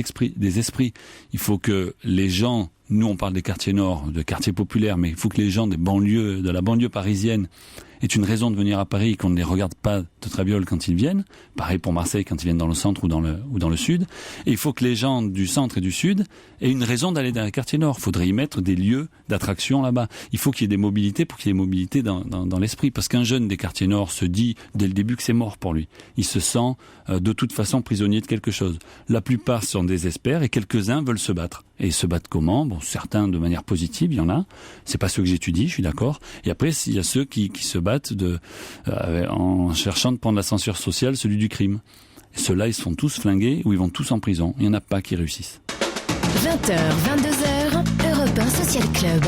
[SPEAKER 6] esprits. Il faut que les gens, nous on parle des quartiers nord, de quartiers populaires, mais il faut que les gens des banlieues, de la banlieue parisienne, aient une raison de venir à Paris, qu'on ne les regarde pas de traviole quand ils viennent. Pareil pour Marseille quand ils viennent dans le centre ou dans le sud. Et il faut que les gens du centre et du sud aient une raison d'aller dans les quartiers nord. Il faudrait y mettre des lieux d'attraction là-bas. Il faut qu'il y ait des mobilités pour qu'il y ait des mobilités dans l'esprit. Parce qu'un jeune des quartiers nord se dit dès le début que c'est mort pour lui. Il se sent de toute façon prisonnier de quelque chose. La plupart s'en désespèrent et quelques-uns veulent se battre. Et se battre comment? Bon, certains de manière positive, il y en a. C'est pas ceux que j'étudie, je suis d'accord. Et après, il y a ceux qui se battent en cherchant de prendre l'ascenseur social, celui du crime. Et ceux-là, ils se font tous flinguer ou ils vont tous en prison. Il n'y en a pas qui réussissent.
[SPEAKER 1] 20h, 22h, Europe 1 Social Club.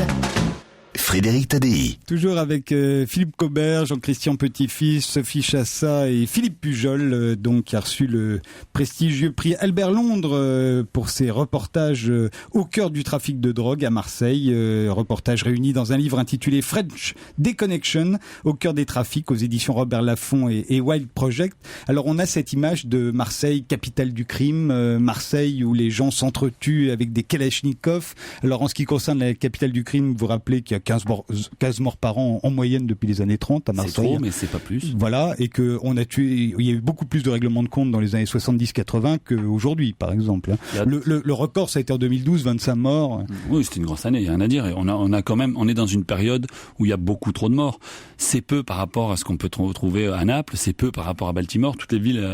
[SPEAKER 7] Frédéric Tadei.
[SPEAKER 2] Toujours avec Philippe Cobert, Jean-Christian Petit-Fils, Sophie Chassa et Philippe Pujol, donc qui a reçu le prestigieux prix Albert Londres pour ses reportages au cœur du trafic de drogue à Marseille. Reportages réunis dans un livre intitulé French Deconnection, au cœur des trafics, aux éditions Robert Laffont et Wild Project. Alors on a cette image de Marseille, capitale du crime, Marseille où les gens s'entretuent avec des kalachnikovs. Alors en ce qui concerne la capitale du crime, vous vous rappelez qu'il y a 15 morts par an en moyenne depuis les années 30 à Marseille.
[SPEAKER 6] C'est trop, mais c'est pas plus.
[SPEAKER 2] Voilà, et il y a eu beaucoup plus de règlements de compte dans les années 70-80 qu'aujourd'hui, par exemple. Le record, ça a été en 2012, 25 morts.
[SPEAKER 6] Oui, c'était une grosse année, il n'y a rien à dire. Et on est dans une période où il y a beaucoup trop de morts. C'est peu par rapport à ce qu'on peut retrouver à Naples, c'est peu par rapport à Baltimore, toutes les villes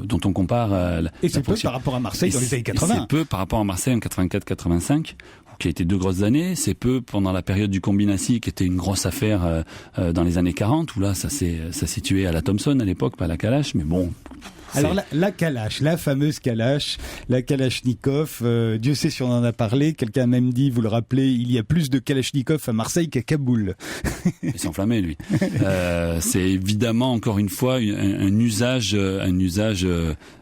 [SPEAKER 6] dont on compare.
[SPEAKER 2] Et c'est peu par rapport à Marseille dans les années 80.
[SPEAKER 6] C'est peu par rapport à Marseille en 84-85. Qui a été 2 grosses années, c'est peu pendant la période du Combinassi qui était une grosse affaire dans les années 40 où là ça s'est tué à la Thompson à l'époque, pas à la Kalash, mais bon.
[SPEAKER 2] Alors la Kalash, la fameuse Kalash, la Kalachnikov, Dieu sait si on en a parlé, quelqu'un a même dit, vous le rappelez, il y a plus de Kalachnikov à Marseille qu'à Kaboul.
[SPEAKER 6] Il s'est enflammé lui. C'est évidemment encore une fois un usage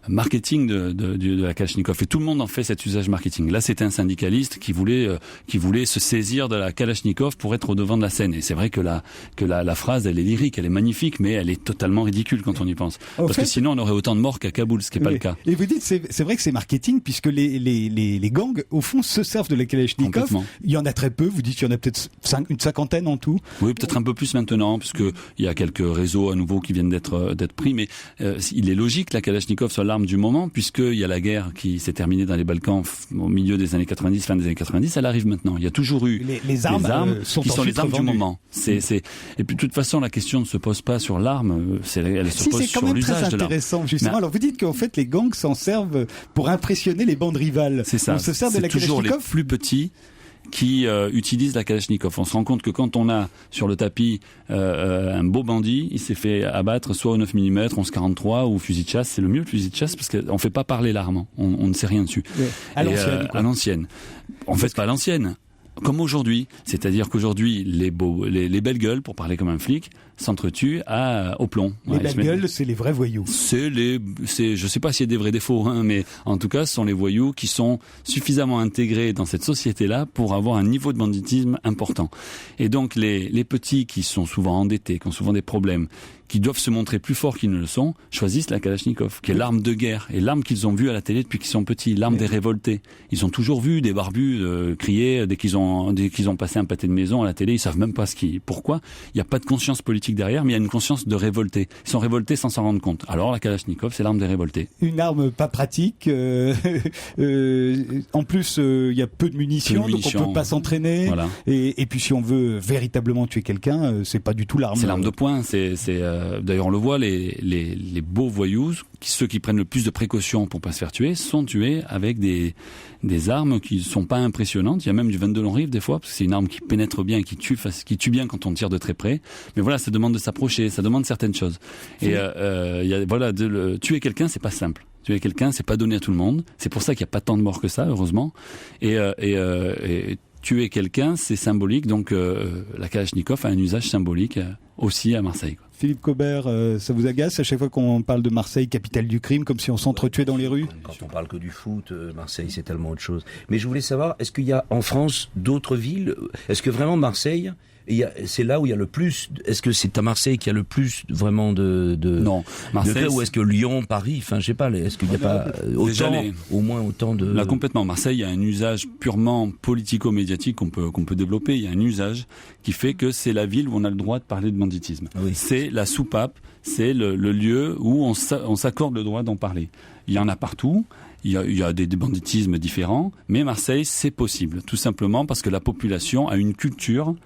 [SPEAKER 6] marketing de la Kalachnikov et tout le monde en fait cet usage marketing. Là c'était un syndicaliste qui voulait se saisir de la Kalachnikov pour être au devant de la scène et c'est vrai que la phrase elle est lyrique, elle est magnifique mais elle est totalement ridicule quand on y pense. Parce que sinon on aurait autant de morts qu'à Kaboul, ce qui n'est pas le cas.
[SPEAKER 2] Et vous dites, c'est vrai que c'est marketing, puisque les gangs, au fond, se servent de la Kalachnikov. Il y en a très peu, vous dites qu'il y en a peut-être une cinquantaine en tout.
[SPEAKER 6] Oui, peut-être un peu plus maintenant, puisque il y a quelques réseaux à nouveau qui viennent d'être pris, mais il est logique que la Kalachnikov soit l'arme du moment, puisqu'il y a la guerre qui s'est terminée dans les Balkans au milieu des années 90, fin des années 90, elle arrive maintenant. Il y a toujours eu
[SPEAKER 2] les armes
[SPEAKER 6] qui sont les armes du moment. Et puis de toute façon, la question ne se pose pas sur l'arme, elle se pose sur l'usage de l'arme.
[SPEAKER 2] Intéressant, justement. Alors vous dites qu'en fait les gangs s'en servent pour impressionner les bandes rivales.
[SPEAKER 6] C'est ça.
[SPEAKER 2] On se sert de la
[SPEAKER 6] toujours
[SPEAKER 2] Kalachnikov.
[SPEAKER 6] Les plus petits qui utilisent la Kalachnikov. On se rend compte que quand on a sur le tapis un beau bandit, il s'est fait abattre soit au 9 mm, 11-43 ou fusil de chasse. C'est le mieux le fusil de chasse parce qu'on fait pas parler l'arme. On ne sait rien dessus.
[SPEAKER 2] Ouais. À l'ancienne.
[SPEAKER 6] En fait, pas à l'ancienne. Comme aujourd'hui, c'est-à-dire qu'aujourd'hui, les belles gueules, pour parler comme un flic, s'entretuent au plomb.
[SPEAKER 2] Les belles gueules, c'est les vrais voyous.
[SPEAKER 6] Je sais pas s'il y a des vrais défauts, mais en tout cas, ce sont les voyous qui sont suffisamment intégrés dans cette société-là pour avoir un niveau de banditisme important. Et donc, les petits qui sont souvent endettés, qui ont souvent des problèmes, qui doivent se montrer plus forts qu'ils ne le sont, choisissent la Kalachnikov, qui est l'arme de guerre et l'arme qu'ils ont vue à la télé depuis qu'ils sont petits, l'arme des révoltés. Ils ont toujours vu des barbus crier dès qu'ils ont passé un pâté de maison à la télé, ils savent même pas pourquoi. Il n'y a pas de conscience politique derrière, mais il y a une conscience de révoltés. Ils sont révoltés sans s'en rendre compte. Alors la Kalachnikov, c'est l'arme des révoltés. Une
[SPEAKER 2] arme pas pratique. En plus, il y a peu de munitions, donc on peut pas s'entraîner.
[SPEAKER 6] Voilà.
[SPEAKER 2] Et puis si on veut véritablement tuer quelqu'un, c'est pas du tout l'arme.
[SPEAKER 6] C'est l'arme de poing. D'ailleurs, on le voit, les beaux voyous, ceux qui prennent le plus de précautions pour pas se faire tuer, sont tués avec des armes qui sont pas impressionnantes. Il y a même du 22 long rifle des fois, parce que c'est une arme qui pénètre bien, qui tue bien quand on tire de très près. Mais voilà, ça demande de s'approcher, ça demande certaines choses. Et tuer quelqu'un, c'est pas simple. Tuer quelqu'un, c'est pas donné à tout le monde. C'est pour ça qu'il n'y a pas tant de morts que ça, heureusement. Et tuer quelqu'un, c'est symbolique. Donc la Kalachnikov a un usage symbolique aussi à Marseille, quoi.
[SPEAKER 2] Philippe Cobert, ça vous agace à chaque fois qu'on parle de Marseille, capitale du crime, comme si on s'entretuait dans les rues?
[SPEAKER 3] Quand on parle que du foot, Marseille, c'est tellement autre chose. Mais je voulais savoir, est-ce qu'il y a en France d'autres villes? Est-ce que vraiment Marseille, c'est là où il y a le plus? Est-ce que c'est à Marseille qu'il y a le plus vraiment de
[SPEAKER 6] Non, Marseille.
[SPEAKER 3] Ou est-ce que Lyon, Paris, enfin, je sais pas. Est-ce qu'il n'y a pas au moins autant de?
[SPEAKER 6] Là, complètement. Marseille, il y a un usage purement politico-médiatique qu'on peut développer. Il y a un usage qui fait que c'est la ville où on a le droit de parler de banditisme.
[SPEAKER 3] Oui.
[SPEAKER 6] C'est la soupape, c'est le lieu où on s'accorde le droit d'en parler. Il y en a partout. Il y a des banditismes différents, mais Marseille, c'est possible, tout simplement parce que la population a une culture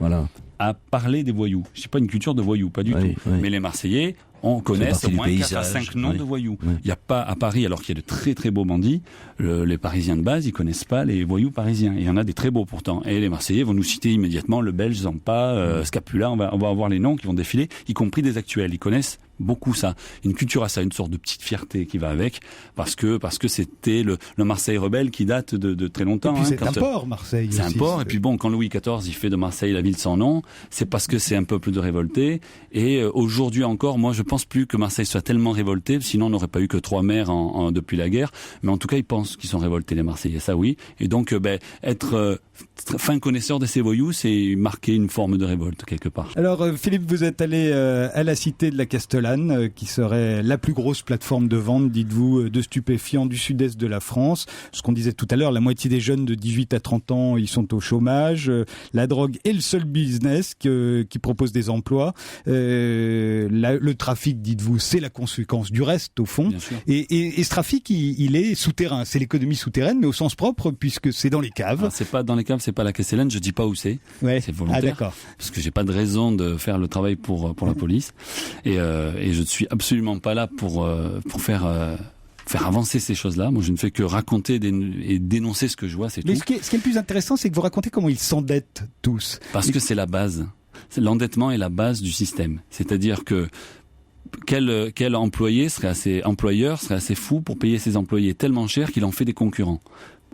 [SPEAKER 6] à parler des voyous. Je ne dis pas une culture de voyous, pas du tout. Oui. Mais les Marseillais, on connaît au moins 4 à 5 noms de voyous. Oui. Il n'y a pas à Paris, alors qu'il y a de très très beaux bandits, les Parisiens de base, ils connaissent pas les voyous parisiens. Il y en a des très beaux pourtant. Et les Marseillais vont nous citer immédiatement le Belge, Zampa, Scapula, on va avoir les noms qui vont défiler, y compris des actuels. Ils connaissent beaucoup ça. Une culture à ça, une sorte de petite fierté qui va avec, parce que c'était le Marseille rebelle qui date de très longtemps.
[SPEAKER 2] Et puis c'est un port, Marseille.
[SPEAKER 6] C'est un port, et puis bon, quand Louis XIV, il fait de Marseille la ville sans nom, c'est parce que c'est un peuple de révoltés, et aujourd'hui encore, moi je pense plus que Marseille soit tellement révolté, sinon on n'aurait pas eu que 3 maires depuis la guerre, mais en tout cas ils pensent qu'ils sont révoltés les Marseillais, ça oui, et donc être fin connaisseur de ces voyous, c'est marquer une forme de révolte quelque part.
[SPEAKER 2] Alors Philippe, vous êtes allé à la cité de la Castellane, qui serait la plus grosse plateforme de vente, dites-vous, de stupéfiants du sud-est de la France. Ce qu'on disait tout à l'heure, la moitié des jeunes de 18 à 30 ans, ils sont au chômage. La drogue est le seul business qui propose des emplois. Le trafic, dites-vous, c'est la conséquence du reste, au fond. Et ce trafic, il est souterrain. C'est l'économie souterraine, mais au sens propre, puisque c'est dans les caves.
[SPEAKER 6] Alors, c'est pas dans les caves, c'est pas la Castellane, je dis pas où c'est. Ouais. C'est volontaire. Ah, d'accord. Parce que j'ai pas de raison de faire le travail pour la police. Et je ne suis absolument pas là pour faire avancer ces choses-là. Moi, je ne fais que raconter et dénoncer ce que je vois, c'est tout.
[SPEAKER 2] Ce qui est le plus intéressant, c'est que vous racontez comment ils s'endettent tous.
[SPEAKER 6] Parce que c'est la base. L'endettement est la base du système. C'est-à-dire que quel employeur serait assez fou pour payer ses employés tellement cher qu'il en fait des concurrents?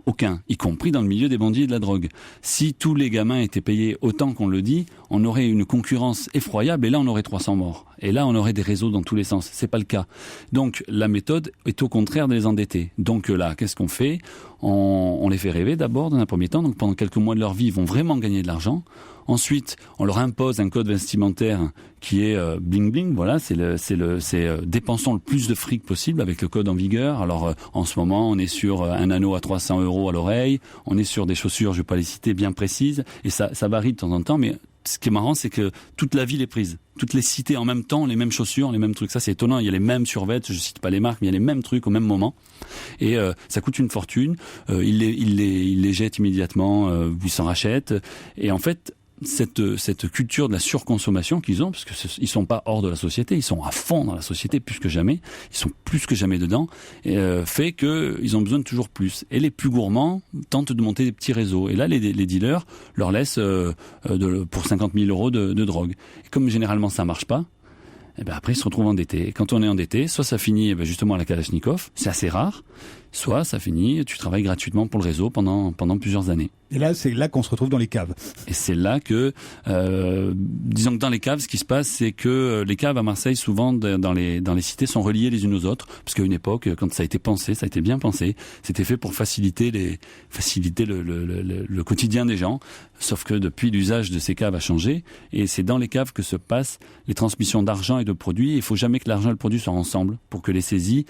[SPEAKER 6] Aucun, y compris dans le milieu des bandits et de la drogue. Si tous les gamins étaient payés autant qu'on le dit, on aurait une concurrence effroyable et là on aurait 300 morts. Et là on aurait des réseaux dans tous les sens. C'est pas le cas. Donc la méthode est au contraire de les endetter. Donc là, qu'est-ce qu'on fait? On les fait rêver d'abord dans un premier temps. Donc pendant quelques mois de leur vie, ils vont vraiment gagner de l'argent. Ensuite, on leur impose un code vestimentaire qui est bling bling. Voilà, c'est dépensons le plus de fric possible avec le code en vigueur. Alors en ce moment, on est sur un anneau à 300 € à l'oreille. On est sur des chaussures, je vais pas les citer, bien précises. Et ça varie de temps en temps, mais ce qui est marrant, c'est que toute la ville est prise. Toutes les cités en même temps, les mêmes chaussures, les mêmes trucs. Ça, c'est étonnant. Il y a les mêmes survêtements, je cite pas les marques, mais il y a les mêmes trucs au même moment. Et ça coûte une fortune. Ils les jettent immédiatement, ils s'en rachètent. Et en fait, cette culture de la surconsommation qu'ils ont, parce que ils sont pas hors de la société, ils sont à fond dans la société plus que jamais, ils sont plus que jamais dedans, fait que ils ont besoin de toujours plus. Et les plus gourmands tentent de monter des petits réseaux. Et là, les dealers leur laissent pour 50 000 € de drogue. Et comme généralement ça marche pas, et ben après ils se retrouvent endettés. Et quand on est endetté, soit ça finit justement à la Kalachnikov, c'est assez rare, soit ça finit, tu travailles gratuitement pour le réseau pendant plusieurs années.
[SPEAKER 2] Et là, c'est là qu'on se retrouve dans les caves.
[SPEAKER 6] Et c'est là que, disons que dans les caves, ce qui se passe, c'est que les caves à Marseille, souvent dans les cités, sont reliées les unes aux autres, parce qu'à une époque, quand ça a été pensé, ça a été bien pensé, c'était fait pour faciliter le quotidien des gens. Sauf que depuis, l'usage de ces caves a changé, et c'est dans les caves que se passent les transmissions d'argent et de produits. Il faut jamais que l'argent et le produit soient ensemble, pour que les saisies,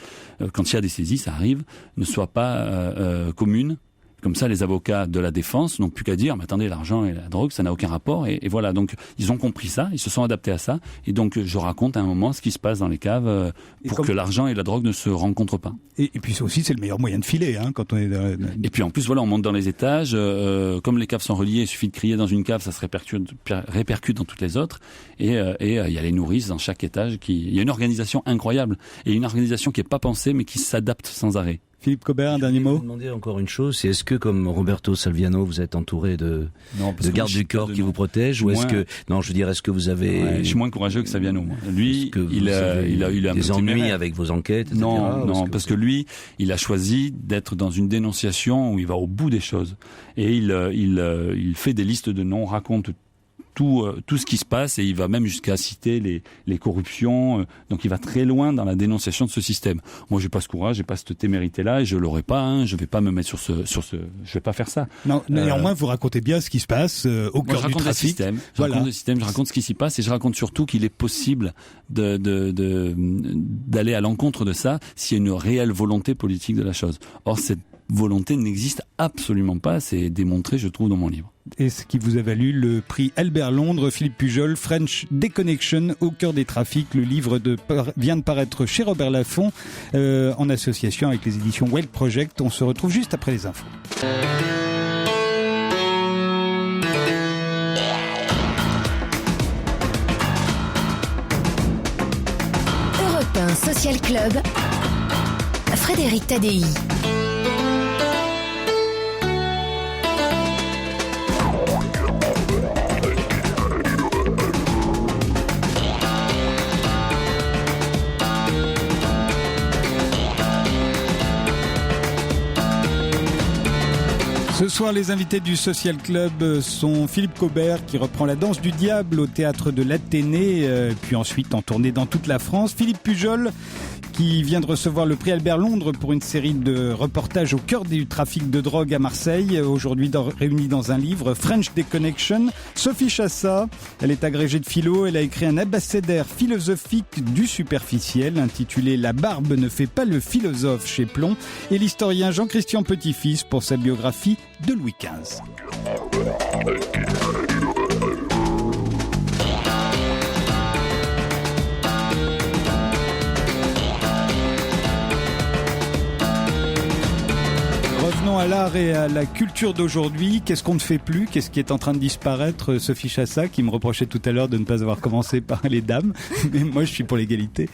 [SPEAKER 6] quand il y a des saisies, ça arrive, ne soient pas communes. Comme ça, les avocats de la défense n'ont plus qu'à dire, mais attendez, l'argent et la drogue, ça n'a aucun rapport. Et voilà, donc ils ont compris ça, ils se sont adaptés à ça. Et donc je raconte à un moment ce qui se passe dans les caves pour que l'argent et la drogue ne se rencontrent pas.
[SPEAKER 2] Et puis aussi, c'est le meilleur moyen de filer, quand on est dans...
[SPEAKER 6] Et puis en plus, voilà, on monte dans les étages. Comme les caves sont reliées, il suffit de crier dans une cave, ça se répercute dans toutes les autres. Et il y a les nourrices dans chaque étage. Il y a une organisation incroyable. Et une organisation qui n'est pas pensée, mais qui s'adapte sans arrêt.
[SPEAKER 2] Philippe Cobert, un dernier
[SPEAKER 3] Je vais
[SPEAKER 2] mot.
[SPEAKER 3] vous demander encore une chose, c'est est-ce que comme Roberto Salviano, vous êtes entouré de gardes du corps qui vous protègent, ou est-ce que non, je veux dire, est-ce que vous avez
[SPEAKER 6] je suis moins courageux que Salviano. Moi. Lui, il a eu un
[SPEAKER 3] des
[SPEAKER 6] petit
[SPEAKER 3] ennuis
[SPEAKER 6] téméraire.
[SPEAKER 3] avec vos enquêtes, etc.
[SPEAKER 6] Non, parce que lui, il a choisi d'être dans une dénonciation où il va au bout des choses et il fait des listes de noms, raconte tout ce qui se passe et il va même jusqu'à citer les corruptions. Donc il va très loin dans la dénonciation de ce système. Moi, j'ai pas ce courage, j'ai pas cette témérité-là et je l'aurai pas. Je vais pas me mettre sur ce. Je vais pas faire ça.
[SPEAKER 2] Non, néanmoins, vous racontez bien ce qui se passe au cœur du trafic.
[SPEAKER 6] Je raconte le système, je raconte ce qui s'y passe et je raconte surtout qu'il est possible d'aller à l'encontre de ça s'il y a une réelle volonté politique de la chose. Or, cette volonté n'existe absolument pas. C'est démontré, je trouve, dans mon livre.
[SPEAKER 2] Et ce qui vous a valu le prix Albert Londres, Philippe Pujol, French Déconnection, au cœur des trafics. Le livre vient de paraître chez Robert Laffont en association avec les éditions Well Project. On se retrouve juste après les infos.
[SPEAKER 1] Europe 1 Social Club, Frédéric Tadei.
[SPEAKER 2] Ce soir, les invités du Social Club sont Philippe Cobert qui reprend La Danse du Diable au théâtre de l'Athénée, puis ensuite en tournée dans toute la France. Philippe Pujol qui vient de recevoir le prix Albert Londres pour une série de reportages au cœur du trafic de drogue à Marseille, aujourd'hui réunis dans un livre, French Déconnection. Sophie Chassa, elle est agrégée de philo, elle a écrit un abécédaire philosophique du superficiel intitulé La barbe ne fait pas le philosophe chez Plomb, et l'historien Jean-Christian Petit-Fils pour sa biographie de Louis XV. Revenons à l'art et à la culture d'aujourd'hui. Qu'est-ce qu'on ne fait plus? Qu'est-ce qui est en train de disparaître? Sophie Chassa, qui me reprochait tout à l'heure de ne pas avoir commencé par les dames. Mais moi, je suis pour l'égalité.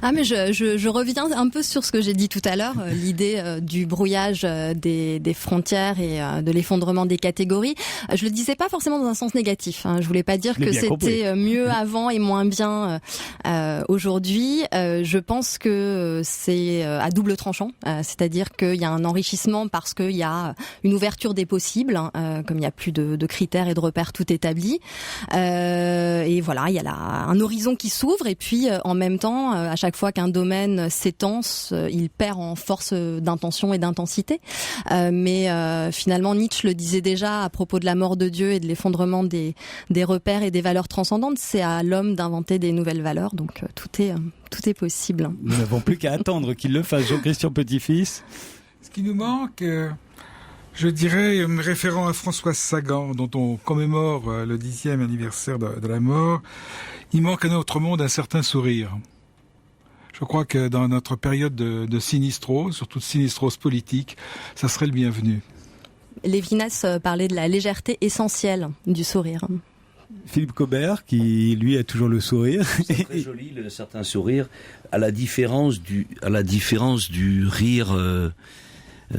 [SPEAKER 4] Ah, mais je reviens un peu sur ce que j'ai dit tout à l'heure, l'idée du brouillage des frontières et de l'effondrement des catégories. Je le disais pas forcément dans un sens négatif. Je voulais pas dire que c'était mieux avant et moins bien aujourd'hui. Je pense que c'est à double tranchant, c'est-à-dire qu'il y a un enrichissement parce qu'il y a une ouverture des possibles, comme il n'y a plus de critères et de repères tout établis. Et voilà, il y a un horizon qui s'ouvre et puis en même temps, à chaque fois qu'un domaine s'étance, il perd en force d'intention et d'intensité. Mais finalement, Nietzsche le disait déjà à propos de la mort de Dieu et de l'effondrement des repères et des valeurs transcendantes. C'est à l'homme d'inventer des nouvelles valeurs, donc tout est possible.
[SPEAKER 2] Nous n'avons plus qu'à attendre qu'il le fasse. Jean-Christian Petit-Fils.
[SPEAKER 5] Ce qui nous manque, je dirais, référant à Françoise Sagan, dont on commémore le 10e anniversaire de la mort, il manque à notre monde un certain sourire. Je crois que dans notre période de sinistrose, surtout de sinistrose politique, ça serait le bienvenu.
[SPEAKER 4] Lévinas parlait de la légèreté essentielle du sourire.
[SPEAKER 2] Philippe Cobert, qui lui a toujours le sourire.
[SPEAKER 3] C'est très joli, le certain sourire, à la différence du rire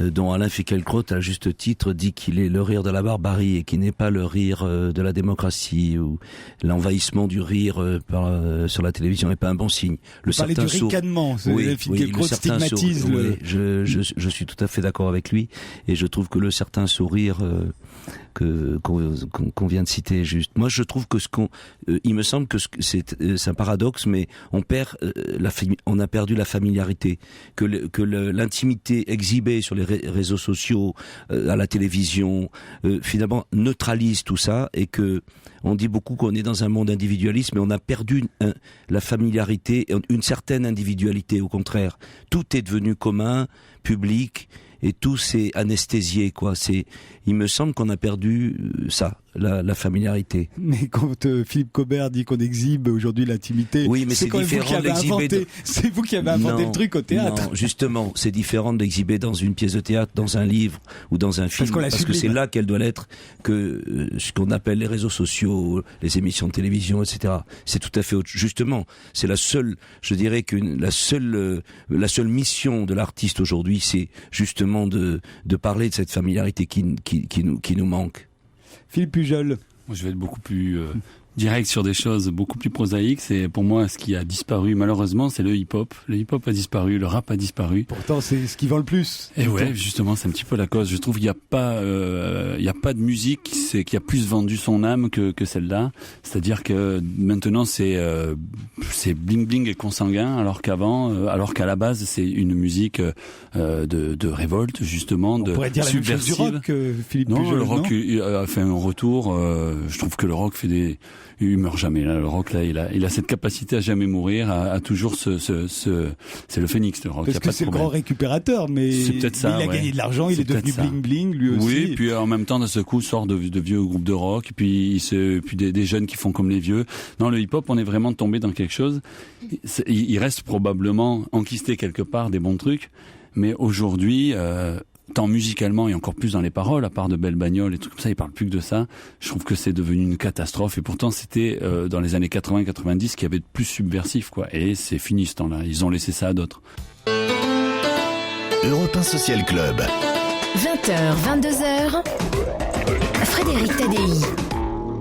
[SPEAKER 3] dont Alain Finkielkraut, à juste titre, dit qu'il est le rire de la barbarie et qui n'est pas le rire de la démocratie, ou l'envahissement du rire sur la télévision n'est pas un bon signe.
[SPEAKER 2] Le certain du ricanement, Finkielkraut stigmatise
[SPEAKER 3] je suis tout à fait d'accord avec lui, et je trouve que le certain sourire qu'on vient de citer est juste. Moi, je trouve que il me semble que c'est un paradoxe, mais on a perdu la familiarité, que l'intimité exhibée sur les réseaux sociaux, à la télévision, finalement neutralise tout ça, et que on dit beaucoup qu'on est dans un monde individualiste, mais on a perdu la familiarité, une certaine individualité. Au contraire, tout est devenu commun, public, et tout s'est anesthésié, quoi. Il me semble qu'on a perdu ça. la familiarité.
[SPEAKER 2] Mais quand Philippe Cobert dit qu'on exhibe aujourd'hui l'intimité,
[SPEAKER 3] oui, mais
[SPEAKER 2] c'est quand même vous qui avez inventé. C'est vous qui avez inventé le truc au théâtre.
[SPEAKER 3] Non, justement, c'est différent d'exhiber dans une pièce de théâtre, dans un livre ou dans un film, parce que c'est là qu'elle doit l'être, que ce qu'on appelle les réseaux sociaux, les émissions de télévision, etc. C'est tout à fait autre. Justement, c'est la seule, je dirais que la seule mission de l'artiste aujourd'hui, c'est justement de parler de cette familiarité qui nous manque.
[SPEAKER 2] Philippe Pujol.
[SPEAKER 6] Moi, je vais être beaucoup plus direct sur des choses beaucoup plus prosaïques. C'est pour moi ce qui a disparu malheureusement, c'est le hip-hop. Le hip-hop a disparu, le rap a disparu.
[SPEAKER 2] Pourtant, c'est ce qui vend le plus.
[SPEAKER 6] Et ouais, justement, c'est un petit peu la cause. Je trouve qu'il n'y a pas de musique qui a plus vendu son âme que celle-là. C'est-à-dire que maintenant c'est bling bling et consanguin, alors qu'à la base c'est une musique de révolte, justement, de subversive.
[SPEAKER 2] On pourrait dire la même chose du rock, Philippe Pujol.
[SPEAKER 6] Non, le rock a fait un retour. Je trouve que le rock il meurt jamais. Là, le rock, là, il a cette capacité à jamais mourir, à toujours c'est le phénix, le rock.
[SPEAKER 2] Parce que c'est le grand récupérateur, mais
[SPEAKER 6] c'est peut-être ça,
[SPEAKER 2] il a gagné de l'argent, il est devenu bling bling lui aussi.
[SPEAKER 6] Oui, puis en même temps, d'un seul coup, sort de vieux groupes de rock, puis des jeunes qui font comme les vieux. Non, le hip-hop, on est vraiment tombé dans quelque chose. Il reste probablement enquisté quelque part des bons trucs, mais aujourd'hui, tant musicalement et encore plus dans les paroles, à part de belles bagnoles et trucs comme ça, ils parlent plus que de ça. Je trouve que c'est devenu une catastrophe, et pourtant c'était dans les années 80-90 qu'il y avait de plus subversif, quoi. Et c'est fini ce temps-là, ils ont laissé ça à d'autres.
[SPEAKER 7] Europe 1 Social Club.
[SPEAKER 1] 20h, 22h, Frédéric Tadei.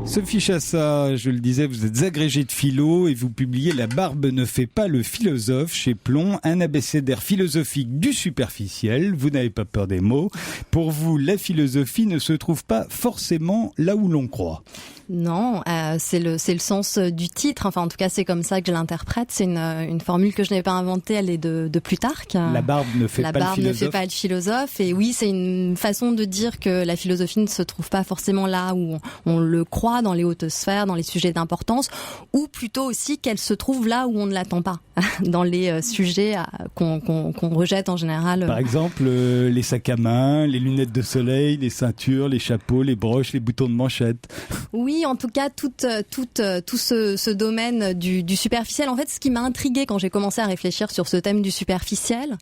[SPEAKER 2] Sophie Chassa, je le disais, vous êtes agrégée de philo et vous publiez La barbe ne fait pas le philosophe chez Plomb, un abécédaire philosophique du superficiel. Vous n'avez pas peur des mots. Pour vous, la philosophie ne se trouve pas forcément là où l'on croit.
[SPEAKER 4] Non, c'est le sens du titre. Enfin, en tout cas, c'est comme ça que je l'interprète. C'est une formule que je n'ai pas inventée. Elle est de Plutarque.
[SPEAKER 2] La barbe ne fait pas le philosophe.
[SPEAKER 4] La barbe ne fait pas le philosophe. Et oui, c'est une façon de dire que la philosophie ne se trouve pas forcément là où on le croit, dans les hautes sphères, dans les sujets d'importance, ou plutôt aussi qu'elle se trouve là où on ne l'attend pas, dans les sujets qu'on rejette en général.
[SPEAKER 2] Par exemple, les sacs à main, les lunettes de soleil, les ceintures, les chapeaux, les broches, les boutons de manchette.
[SPEAKER 4] Oui, en tout cas, tout ce domaine du superficiel. En fait, ce qui m'a intriguée quand j'ai commencé à réfléchir sur ce thème du superficiel,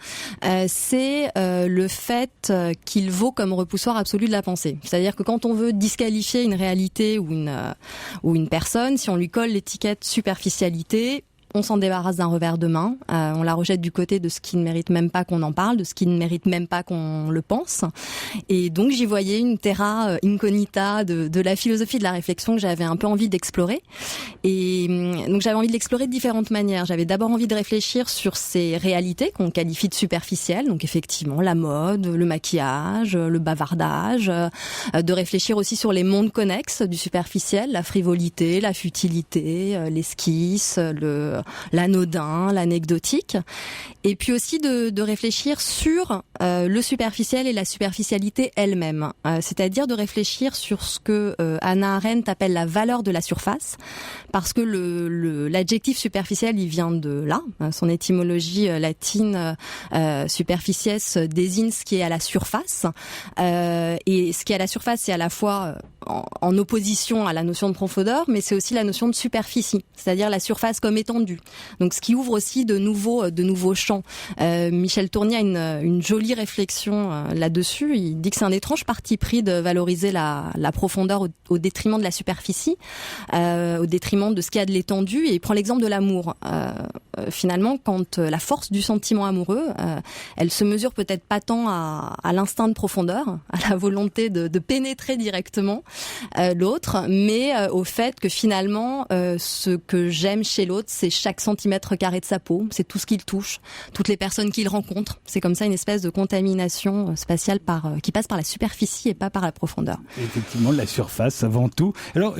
[SPEAKER 4] c'est le fait qu'il vaut comme repoussoir absolu de la pensée. C'est-à-dire que quand on veut disqualifier une réalité ou une personne, si on lui colle l'étiquette superficialité, on s'en débarrasse d'un revers de main, on la rejette du côté de ce qui ne mérite même pas qu'on en parle, de ce qui ne mérite même pas qu'on le pense. Et donc j'y voyais une terra incognita de la philosophie de la réflexion que j'avais un peu envie d'explorer. Et donc j'avais envie de l'explorer de différentes manières. J'avais d'abord envie de réfléchir sur ces réalités qu'on qualifie de superficielles, donc effectivement la mode, le maquillage, le bavardage, de réfléchir aussi sur les mondes connexes du superficiel, la frivolité, la futilité, l'esquisse, l'anodin, l'anecdotique, et puis aussi de réfléchir sur le superficiel et la superficialité elle-même, c'est-à-dire de réfléchir sur ce que Hannah Arendt appelle la valeur de la surface, parce que l'adjectif superficiel, il vient de là, son étymologie latine superficies désigne ce qui est à la surface, et ce qui est à la surface, c'est à la fois en opposition à la notion de profondeur, mais c'est aussi la notion de superficie, c'est-à-dire la surface comme étendue. Donc, ce qui ouvre aussi de nouveaux champs. Michel Tournier a une jolie réflexion là-dessus. Il dit que c'est un étrange parti pris de valoriser la profondeur au détriment de la superficie, au détriment de ce qu'il y a de l'étendue. Et il prend l'exemple de l'amour. Finalement, quand la force du sentiment amoureux, elle se mesure peut-être pas tant à l'instinct de profondeur, à la volonté de pénétrer directement l'autre, mais au fait que finalement, ce que j'aime chez l'autre, c'est chaque centimètre carré de sa peau, c'est tout ce qu'il touche, toutes les personnes qu'il rencontre. C'est comme ça une espèce de contamination spatiale qui passe par la superficie et pas par la profondeur.
[SPEAKER 2] Effectivement, la surface avant tout. Alors,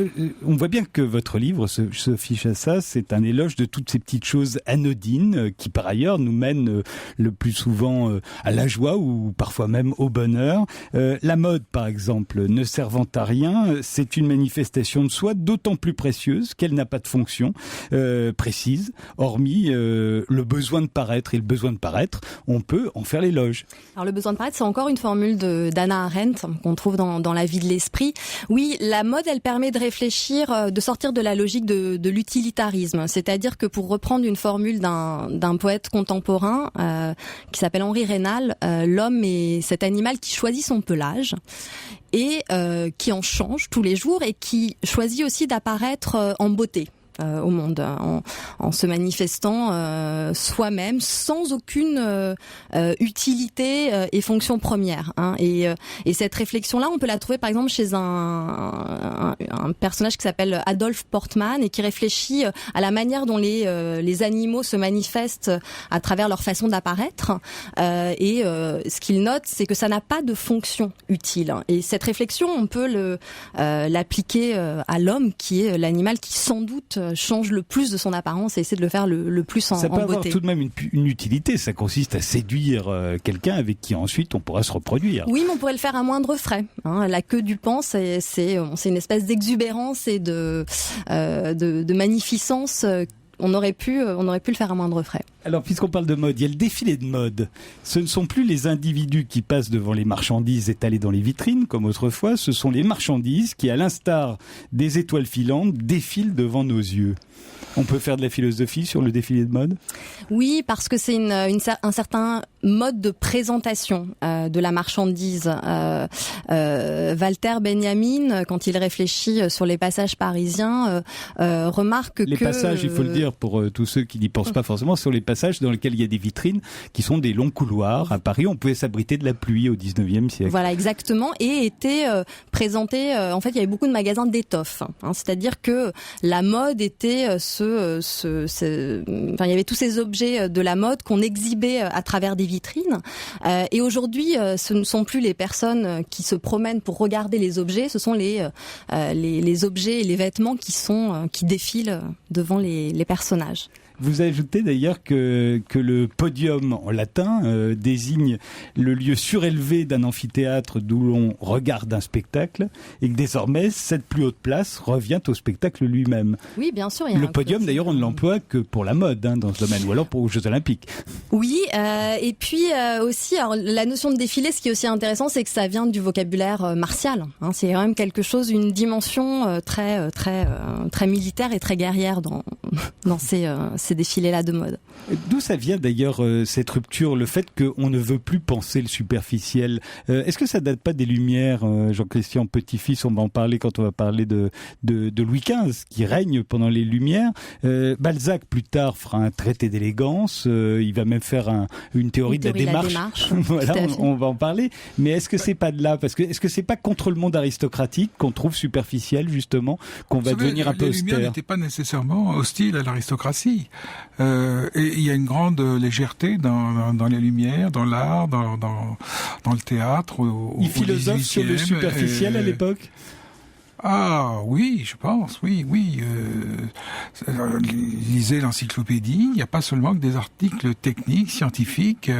[SPEAKER 2] on voit bien que votre livre, Sophie Chassa, c'est un éloge de toutes ces petites choses anodines qui, par ailleurs, nous mènent le plus souvent à la joie ou parfois même au bonheur. La mode, par exemple, ne servant à rien, c'est une manifestation de soi d'autant plus précieuse qu'elle n'a pas de fonction précise précise, hormis le besoin de paraître. Et le besoin de paraître, on peut en faire l'éloge.
[SPEAKER 4] Alors le besoin de paraître, c'est encore une formule d'Hannah Arendt qu'on trouve dans La vie de l'esprit. Oui, la mode, elle permet de réfléchir, de sortir de la logique de l'utilitarisme. C'est-à-dire que, pour reprendre une formule d'un poète contemporain qui s'appelle Henri Raynal, l'homme est cet animal qui choisit son pelage et qui en change tous les jours et qui choisit aussi d'apparaître en beauté au monde, en se manifestant soi-même sans aucune utilité et fonction première. Hein. Et cette réflexion-là, on peut la trouver par exemple chez un personnage qui s'appelle Adolphe Portman et qui réfléchit à la manière dont les animaux se manifestent à travers leur façon d'apparaître. Et ce qu'il note, c'est que ça n'a pas de fonction utile. Et cette réflexion, on peut l'appliquer à l'homme, qui est l'animal qui sans doute change le plus de son apparence et essaie de le faire le plus en beauté.
[SPEAKER 2] Ça peut avoir tout de même une utilité. Ça consiste à séduire quelqu'un avec qui ensuite on pourra se reproduire.
[SPEAKER 4] Oui, mais on pourrait le faire à moindre frais. Hein. La queue du pan, c'est une espèce d'exubérance et de magnificence. On aurait pu le faire à moindre frais.
[SPEAKER 2] Alors, puisqu'on parle de mode, il y a le défilé de mode. Ce ne sont plus les individus qui passent devant les marchandises étalées dans les vitrines, comme autrefois. Ce sont les marchandises qui, à l'instar des étoiles filantes, défilent devant nos yeux. On peut faire de la philosophie sur le défilé de mode ?
[SPEAKER 4] Oui, parce que c'est un certain mode de présentation de la marchandise. Walter Benjamin, quand il réfléchit sur les passages parisiens, remarque que...
[SPEAKER 2] Les passages, il faut le dire pour tous ceux qui n'y pensent pas forcément, sur les passages dans lesquels il y a des vitrines qui sont des longs couloirs. À Paris, on pouvait s'abriter de la pluie au 19e siècle.
[SPEAKER 4] Voilà, exactement. Et était présenté... en fait, il y avait beaucoup de magasins d'étoffes. Hein, c'est-à-dire que la mode était il y avait tous ces objets de la mode qu'on exhibait à travers des vitrines. Et aujourd'hui, ce ne sont plus les personnes qui se promènent pour regarder les objets, ce sont les objets et les vêtements qui défilent devant les personnages.
[SPEAKER 2] Vous ajoutez d'ailleurs que le podium en latin désigne le lieu surélevé d'un amphithéâtre d'où l'on regarde un spectacle et que désormais cette plus haute place revient au spectacle lui-même.
[SPEAKER 4] Oui, bien sûr.
[SPEAKER 2] Le podium d'ailleurs on ne l'emploie que pour la mode dans ce domaine ou alors pour aux Jeux Olympiques.
[SPEAKER 4] Oui, et puis aussi alors, la notion de défilé, ce qui est aussi intéressant, c'est que ça vient du vocabulaire martial. Hein, c'est quand même quelque chose, une dimension très militaire et très guerrière dans ces défilés-là de mode.
[SPEAKER 2] D'où ça vient d'ailleurs cette rupture, le fait qu'on ne veut plus penser le superficiel? Est-ce que ça date pas des Lumières, Jean-Christian Petit-Fils? On va en parler quand on va parler de Louis XV qui règne pendant les Lumières. Balzac plus tard fera un traité d'élégance, il va même faire une théorie de la démarche. Voilà, on va en parler. Mais est-ce que c'est pas de là, parce que est-ce que c'est pas contre le monde aristocratique qu'on trouve superficiel justement, qu'on va devenir un peu austère?
[SPEAKER 5] Les Lumières n'étaient pas nécessairement hostiles à l'aristocratie. Et il y a une grande légèreté dans les Lumières, dans l'art, dans le théâtre.
[SPEAKER 2] Il philosophe sur le superficiel à l'époque?
[SPEAKER 5] Ah oui, je pense, oui. Lisez l'encyclopédie, il n'y a pas seulement que des articles techniques, scientifiques.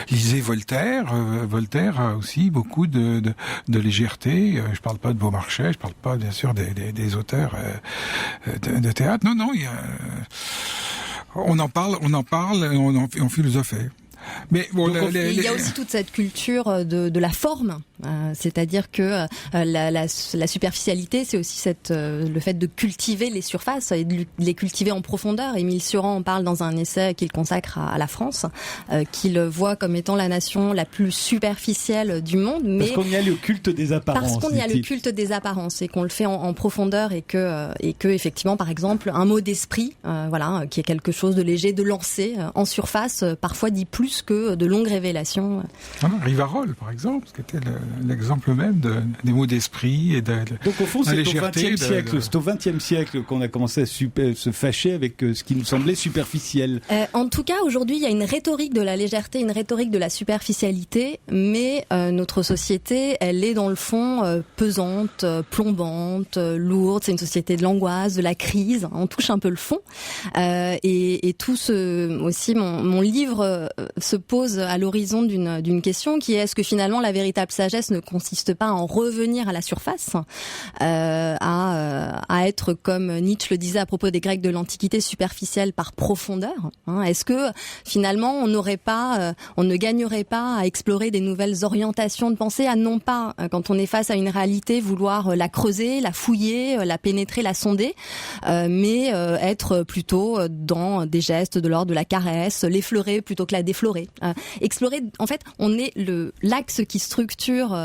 [SPEAKER 5] Lisez Voltaire. Voltaire a aussi beaucoup de légèreté. Je parle pas de Beaumarchais, je parle pas bien sûr des auteurs de théâtre. Non, il y a... On en parle, on philosophait. Mais bon,
[SPEAKER 4] il y a aussi toute cette culture de la forme, c'est-à-dire que la superficialité, c'est aussi le fait de cultiver les surfaces et de les cultiver en profondeur. Émile Cioran en parle dans un essai qu'il consacre à la France, qu'il voit comme étant la nation la plus superficielle du monde. Mais
[SPEAKER 2] parce qu'on y a le culte des apparences.
[SPEAKER 4] Parce qu'on y a le culte des apparences et qu'on le fait en profondeur et que effectivement, par exemple, un mot d'esprit, qui est quelque chose de léger, de lancé en surface, parfois dit plus que de longues révélations.
[SPEAKER 5] Rivarol, par exemple, qui était l'exemple même des mots d'esprit et de
[SPEAKER 2] donc au fond, c'est
[SPEAKER 5] légèreté.
[SPEAKER 2] C'est au XXe siècle qu'on a commencé à se fâcher avec ce qui nous semblait superficiel.
[SPEAKER 4] En tout cas, aujourd'hui, il y a une rhétorique de la légèreté, une rhétorique de la superficialité, mais notre société, elle est dans le fond pesante, plombante, lourde. C'est une société de l'angoisse, de la crise. On touche un peu le fond. Et tout aussi, mon livre se pose à l'horizon d'une question qui est: est-ce que finalement la véritable sagesse ne consiste pas à en revenir à la surface, à être, comme Nietzsche le disait à propos des Grecs de l'Antiquité, superficiel par profondeur, hein? Est-ce que finalement on ne gagnerait pas à explorer des nouvelles orientations de pensée, à non pas, quand on est face à une réalité, vouloir la creuser, la fouiller, la pénétrer, la sonder, mais être plutôt dans des gestes de l'ordre de la caresse, l'effleurer plutôt que la déflorer. Explorer, en fait, on est l'axe qui structure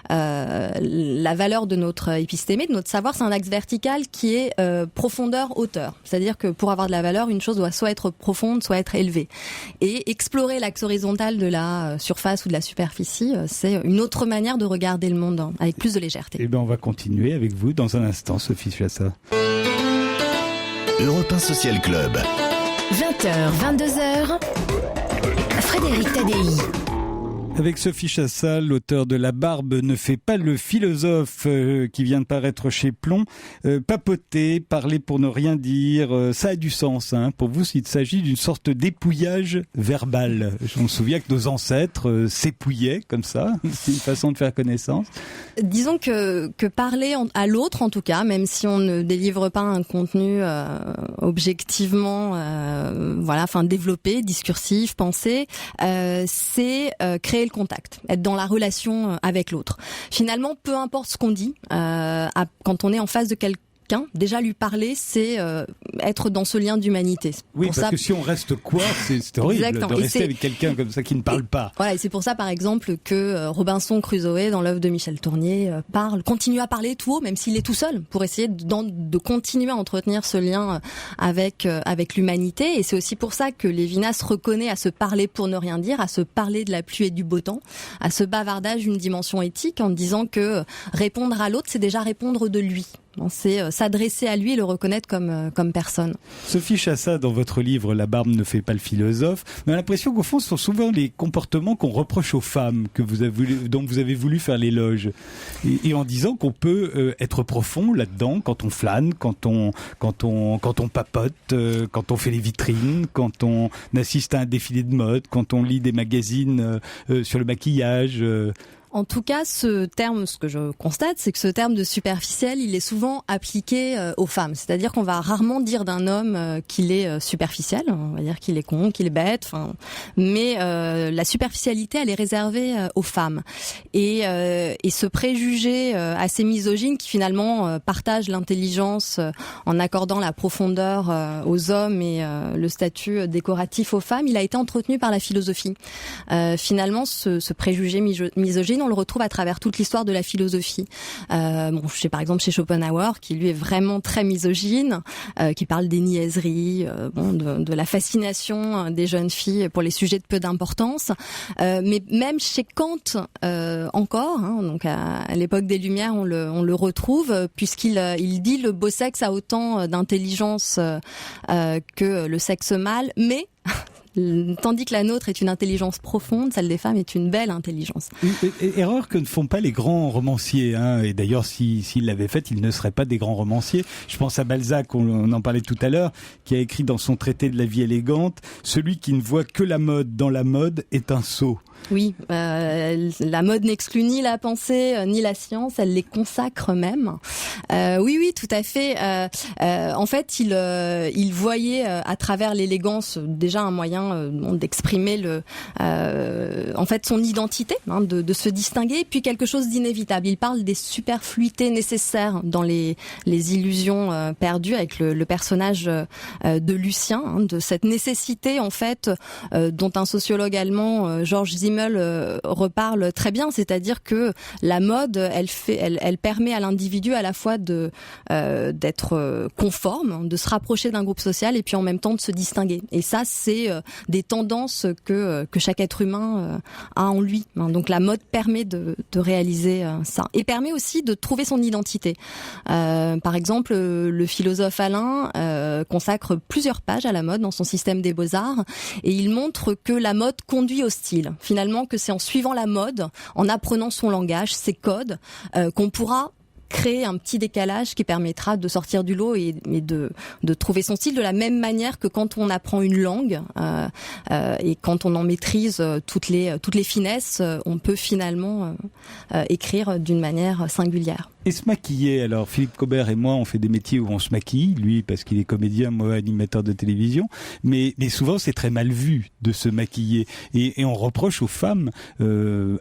[SPEAKER 4] la valeur de notre épistémé, de notre savoir, c'est un axe vertical qui est profondeur-hauteur. C'est-à-dire que pour avoir de la valeur, une chose doit soit être profonde, soit être élevée. Et explorer l'axe horizontal de la surface ou de la superficie, c'est une autre manière de regarder le monde, avec plus de légèreté.
[SPEAKER 2] Eh bien, on va continuer avec vous dans un instant, Sophie Chassa.
[SPEAKER 7] Europe 1 Social Club.
[SPEAKER 1] 20h, 22h, Frédéric Tadei.
[SPEAKER 2] Avec Sophie Chassa, l'auteur de La Barbe ne fait pas le philosophe, qui vient de paraître chez Plomb. Papoter, parler pour ne rien dire, ça a du sens. Hein. Pour vous, il s'agit d'une sorte d'épouillage verbal. Je me souviens que nos ancêtres s'épouillaient comme ça. C'est une façon de faire connaissance.
[SPEAKER 4] Disons que parler à l'autre, en tout cas, même si on ne délivre pas un contenu objectivement, développé, discursif, pensé, c'est créer le contact, être dans la relation avec l'autre. Finalement, peu importe ce qu'on dit, quand on est en face de quelqu'un, déjà lui parler, c'est être dans ce lien d'humanité.
[SPEAKER 2] Oui, parce que si on reste c'est horrible. Exactement. De rester avec quelqu'un comme ça qui ne parle pas.
[SPEAKER 4] Voilà, et c'est pour ça, par exemple, que Robinson Crusoe, dans l'œuvre de Michel Tournier, continue à parler tout haut, même s'il est tout seul, pour essayer de continuer à entretenir ce lien avec l'humanité. Et c'est aussi pour ça que Lévinas reconnaît à se parler pour ne rien dire, à se parler de la pluie et du beau temps, à ce bavardage une dimension éthique, en disant que répondre à l'autre, c'est déjà répondre de lui. C'est s'adresser à lui et le reconnaître comme personne.
[SPEAKER 2] Sophie Chassa, dans votre livre La Barbe ne fait pas le philosophe, on a l'impression qu'au fond, ce sont souvent les comportements qu'on reproche aux femmes, dont vous avez voulu faire l'éloge. Et en disant qu'on peut être profond là-dedans, quand on flâne, quand on papote, quand on fait les vitrines, quand on assiste à un défilé de mode, quand on lit des magazines sur le maquillage.
[SPEAKER 4] En tout cas, ce que je constate, c'est que ce terme de superficiel, il est souvent appliqué aux femmes. C'est-à-dire qu'on va rarement dire d'un homme qu'il est superficiel, on va dire qu'il est con, qu'il est bête, mais la superficialité, elle est réservée aux femmes. Et ce préjugé assez misogyne qui finalement partage l'intelligence en accordant la profondeur aux hommes et le statut décoratif aux femmes, il a été entretenu par la philosophie. Finalement, ce préjugé misogyne, on le retrouve à travers toute l'histoire de la philosophie. Par exemple chez Schopenhauer, qui lui est vraiment très misogyne, qui parle des niaiseries, de la fascination des jeunes filles pour les sujets de peu d'importance. Mais même chez Kant, encore, donc à l'époque des Lumières, on le retrouve, puisqu'il dit le beau sexe a autant d'intelligence que le sexe mâle, mais tandis que la nôtre est une intelligence profonde, celle des femmes est une belle intelligence.
[SPEAKER 2] Erreur que ne font pas les grands romanciers, hein. Et d'ailleurs, s'ils l'avaient fait, ils ne seraient pas des grands romanciers. Je pense à Balzac, on en parlait tout à l'heure, qui a écrit dans son traité de la vie élégante, celui qui ne voit que la mode dans la mode est un sot.
[SPEAKER 4] Oui, la mode n'exclut ni la pensée ni la science, elle les consacre même. Oui, tout à fait. En fait, il voyait à travers l'élégance déjà un moyen d'exprimer son identité, de se distinguer, puis quelque chose d'inévitable. Il parle des superfluités nécessaires dans les illusions perdues avec le personnage de Lucien, de cette nécessité en fait dont un sociologue allemand, Georges Simmel, reparle très bien, c'est-à-dire que la mode, elle permet à l'individu à la fois d'être conforme, de se rapprocher d'un groupe social et puis en même temps de se distinguer. Et ça, c'est des tendances que chaque être humain a en lui. Donc la mode permet de réaliser ça et permet aussi de trouver son identité. Par exemple, le philosophe Alain consacre plusieurs pages à la mode dans son système des beaux-arts et il montre que la mode conduit au style. Finalement, que c'est en suivant la mode, en apprenant son langage, ses codes, qu'on pourra créer un petit décalage qui permettra de sortir du lot et de trouver son style de la même manière que quand on apprend une langue et quand on en maîtrise toutes les finesses, on peut finalement écrire d'une manière singulière.
[SPEAKER 2] Et se maquiller, alors Philippe Cobert et moi on fait des métiers où on se maquille, lui parce qu'il est comédien, moi animateur de télévision, mais souvent c'est très mal vu de se maquiller et on reproche aux femmes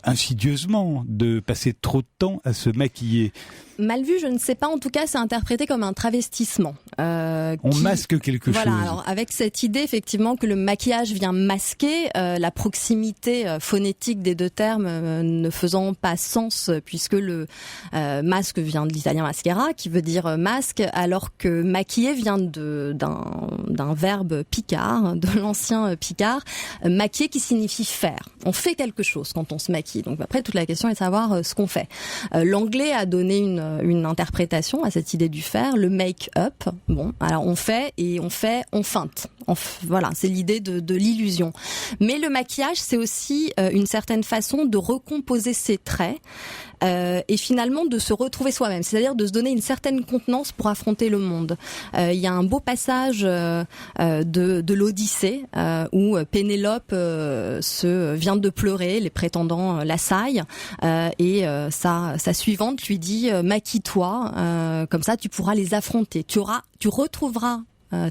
[SPEAKER 2] insidieusement de passer trop de temps à se maquiller.
[SPEAKER 4] Mal vu, je ne sais pas. En tout cas, c'est interprété comme un travestissement.
[SPEAKER 2] On masque quelque chose.
[SPEAKER 4] Voilà. Alors, avec cette idée, effectivement, que le maquillage vient masquer la proximité phonétique des deux termes ne faisant pas sens, puisque le masque vient de l'italien maschera, qui veut dire masque, alors que maquiller vient d'un verbe picard, de l'ancien picard, maquiller qui signifie faire. On fait quelque chose quand on se maquille. Donc après, toute la question est de savoir ce qu'on fait. L'anglais a donné une interprétation à cette idée du faire, le make-up. Bon, alors on fait et on feinte. Voilà, c'est l'idée de l'illusion. Mais le maquillage, c'est aussi une certaine façon de recomposer ses traits et finalement de se retrouver soi-même, c'est-à-dire de se donner une certaine contenance pour affronter le monde. Il y a un beau passage de l'Odyssée où Pénélope vient de pleurer, les prétendants l'assaillent et sa suivante lui dit maquille-toi, comme ça tu pourras les affronter, tu retrouveras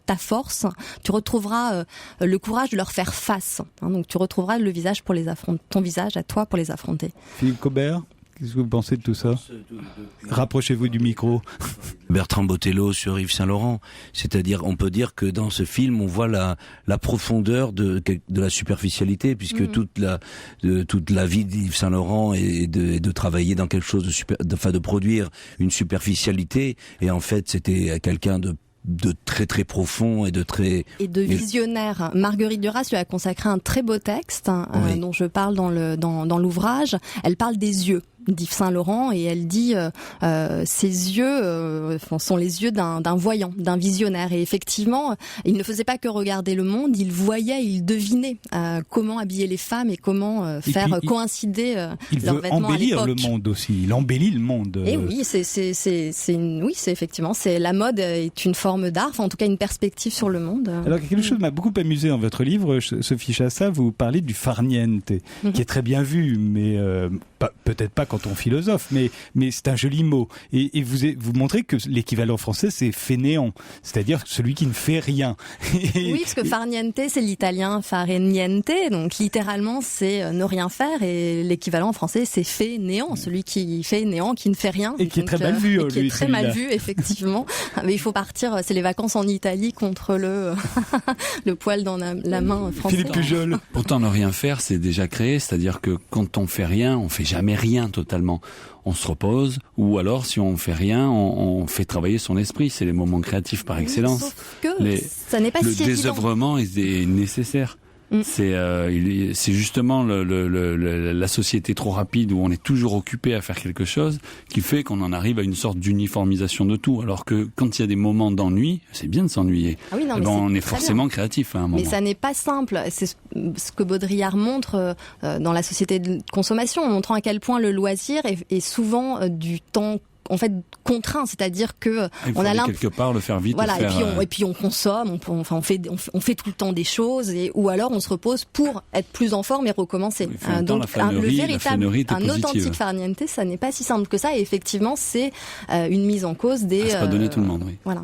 [SPEAKER 4] ta force, tu retrouveras le courage de leur faire face. Donc tu retrouveras le visage pour les affronter, ton visage à toi pour les affronter.
[SPEAKER 2] Philippe Cobert, qu'est-ce que vous pensez de tout ça ? Rapprochez-vous du micro.
[SPEAKER 3] Bertrand Botelho sur Yves Saint-Laurent. C'est-à-dire, on peut dire que dans ce film, on voit la profondeur de la superficialité, puisque toute la vie d'Yves Saint-Laurent est de travailler dans quelque chose de produire une superficialité. Et en fait, c'était quelqu'un de très très profond et de visionnaire.
[SPEAKER 4] Marguerite Duras lui a consacré un très beau texte dont je parle dans l'ouvrage. Elle parle des yeux d'Yves Saint-Laurent et elle dit ses yeux sont les yeux d'un voyant, d'un visionnaire, et effectivement il ne faisait pas que regarder le monde, il voyait, il devinait comment habiller les femmes et comment faire coïncider leurs vêtements à l'époque.
[SPEAKER 2] Il veut embellir le monde aussi, il embellit le monde.
[SPEAKER 4] Et oui, c'est effectivement, la mode est une forme d'art, enfin en tout cas une perspective sur le monde.
[SPEAKER 2] Alors quelque chose m'a beaucoup amusé dans votre livre, Sophie Chassa, vous parlez du farniente, qui est très bien vu, mais peut-être pas quand on philosophe, mais c'est un joli mot. Et vous montrez que l'équivalent français, c'est fainéant, c'est-à-dire celui qui ne fait rien.
[SPEAKER 4] Oui, parce que farniente, c'est l'italien fare niente, donc littéralement, c'est ne rien faire, et l'équivalent en français, c'est fait néant, celui qui fait néant, qui ne fait rien.
[SPEAKER 2] Et qui est très mal vu.
[SPEAKER 4] Qui est très mal vu, effectivement. Mais il faut partir, c'est les vacances en Italie contre le poil dans la main français.
[SPEAKER 2] Philippe Pujol.
[SPEAKER 6] Pourtant, ne rien faire, c'est déjà créé, c'est-à-dire que quand on fait rien, on fait jamais rien totalement. On se repose, ou alors si on fait rien, on fait travailler son esprit. C'est les moments créatifs par excellence.
[SPEAKER 4] Sauf que ça n'est pas si évident.
[SPEAKER 6] Le désœuvrement est nécessaire. C'est justement la société trop rapide où on est toujours occupé à faire quelque chose qui fait qu'on en arrive à une sorte d'uniformisation de tout. Alors que quand il y a des moments d'ennui, c'est bien de s'ennuyer.
[SPEAKER 4] Ah oui, non,
[SPEAKER 6] on est forcément créatif à un moment.
[SPEAKER 4] Mais ça n'est pas simple. C'est ce que Baudrillard montre dans la société de consommation, en montrant à quel point le loisir est souvent du temps en fait contraint, c'est-à-dire que
[SPEAKER 6] on a quelque part le faire vite.
[SPEAKER 4] Voilà, et puis on consomme, on fait tout le temps des choses, ou alors on se repose pour être plus en forme et recommencer.
[SPEAKER 6] Donc le véritable,
[SPEAKER 4] un authentique farniente, ça n'est pas si simple que ça. Et effectivement, c'est une mise en cause des.
[SPEAKER 6] C'est pas donné tout le monde, oui.
[SPEAKER 4] Voilà.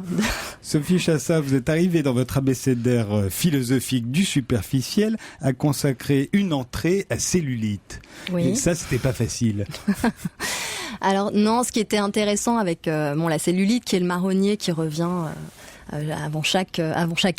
[SPEAKER 2] Sophie Chassa, vous êtes arrivée dans votre abécédaire philosophique du superficiel à consacrer une entrée à cellulite.
[SPEAKER 4] Oui.
[SPEAKER 2] Et ça, c'était pas facile.
[SPEAKER 4] Alors non, ce qui était intéressant avec la cellulite, qui est le marronnier qui revient avant chaque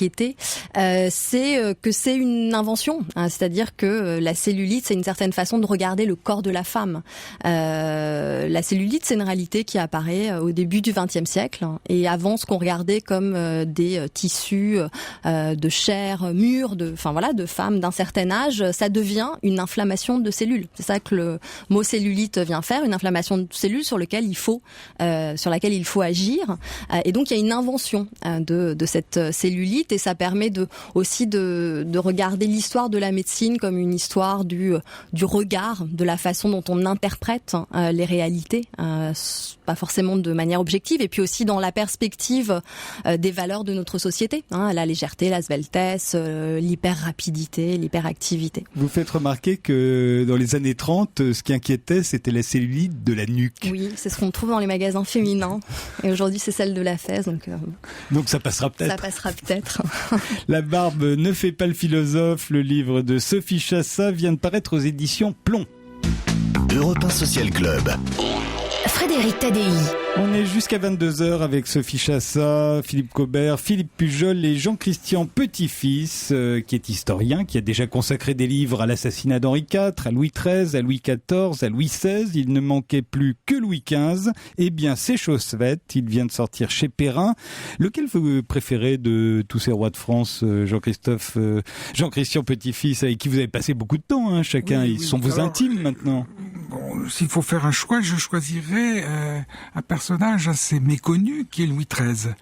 [SPEAKER 4] été, c'est que c'est une invention, c'est-à-dire que la cellulite, c'est une certaine façon de regarder le corps de la femme. La cellulite, c'est une réalité qui apparaît au début du XXe siècle, et avant, ce qu'on regardait comme des tissus de chair mûre, de femmes d'un certain âge, ça devient une inflammation de cellules. C'est ça que le mot cellulite vient faire, une inflammation de cellules sur laquelle il faut agir. Et donc il y a une invention de cette cellulite, et ça permet aussi de regarder l'histoire de la médecine comme une histoire du regard, de la façon dont on interprète les réalités, pas forcément de manière objective, et puis aussi dans la perspective des valeurs de notre société, la légèreté, la sveltesse, l'hyper-rapidité, l'hyperactivité.
[SPEAKER 2] Vous faites remarquer que dans les années 30, ce qui inquiétait, c'était la cellulite de la nuque.
[SPEAKER 4] Oui, c'est ce qu'on trouve dans les magasins féminins, et aujourd'hui c'est celle de la fesse,
[SPEAKER 2] donc ça passera peut-être.
[SPEAKER 4] Ça passera peut-être.
[SPEAKER 2] La barbe ne fait pas le philosophe, le livre de Sophie Chassa vient de paraître aux éditions Plomb.
[SPEAKER 7] Europe 1 Social Club.
[SPEAKER 1] Frédéric Tadei.
[SPEAKER 2] On est jusqu'à 22h avec Sophie Chassa, Philippe Cobert, Philippe Pujol et Jean-Christian Petit-Fils, qui est historien, qui a déjà consacré des livres à l'assassinat d'Henri IV, à Louis XIII, à Louis XIV, à Louis XVI. Il ne manquait plus que Louis XV. Eh bien, c'est chose faite. Il vient de sortir chez Perrin. Lequel vous préférez de tous ces rois de France, Jean-Christian Petit-Fils, avec qui vous avez passé beaucoup de temps, chacun,
[SPEAKER 5] oui,
[SPEAKER 2] ils sont vos intimes maintenant.
[SPEAKER 5] Bon, s'il faut faire un choix, je choisirais un personnage assez méconnu qui est Louis XIII.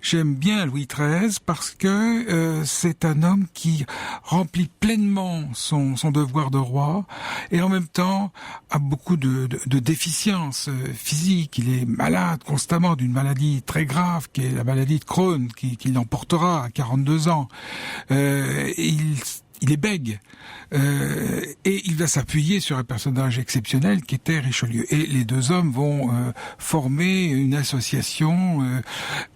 [SPEAKER 5] J'aime bien Louis XIII parce que c'est un homme qui remplit pleinement son devoir de roi et en même temps a beaucoup de déficiences physiques. Il est malade constamment d'une maladie très grave qui est la maladie de Crohn, qui l'emportera à 42 ans. Il est bègue. Et il va s'appuyer sur un personnage exceptionnel qui était Richelieu. Et les deux hommes vont former une association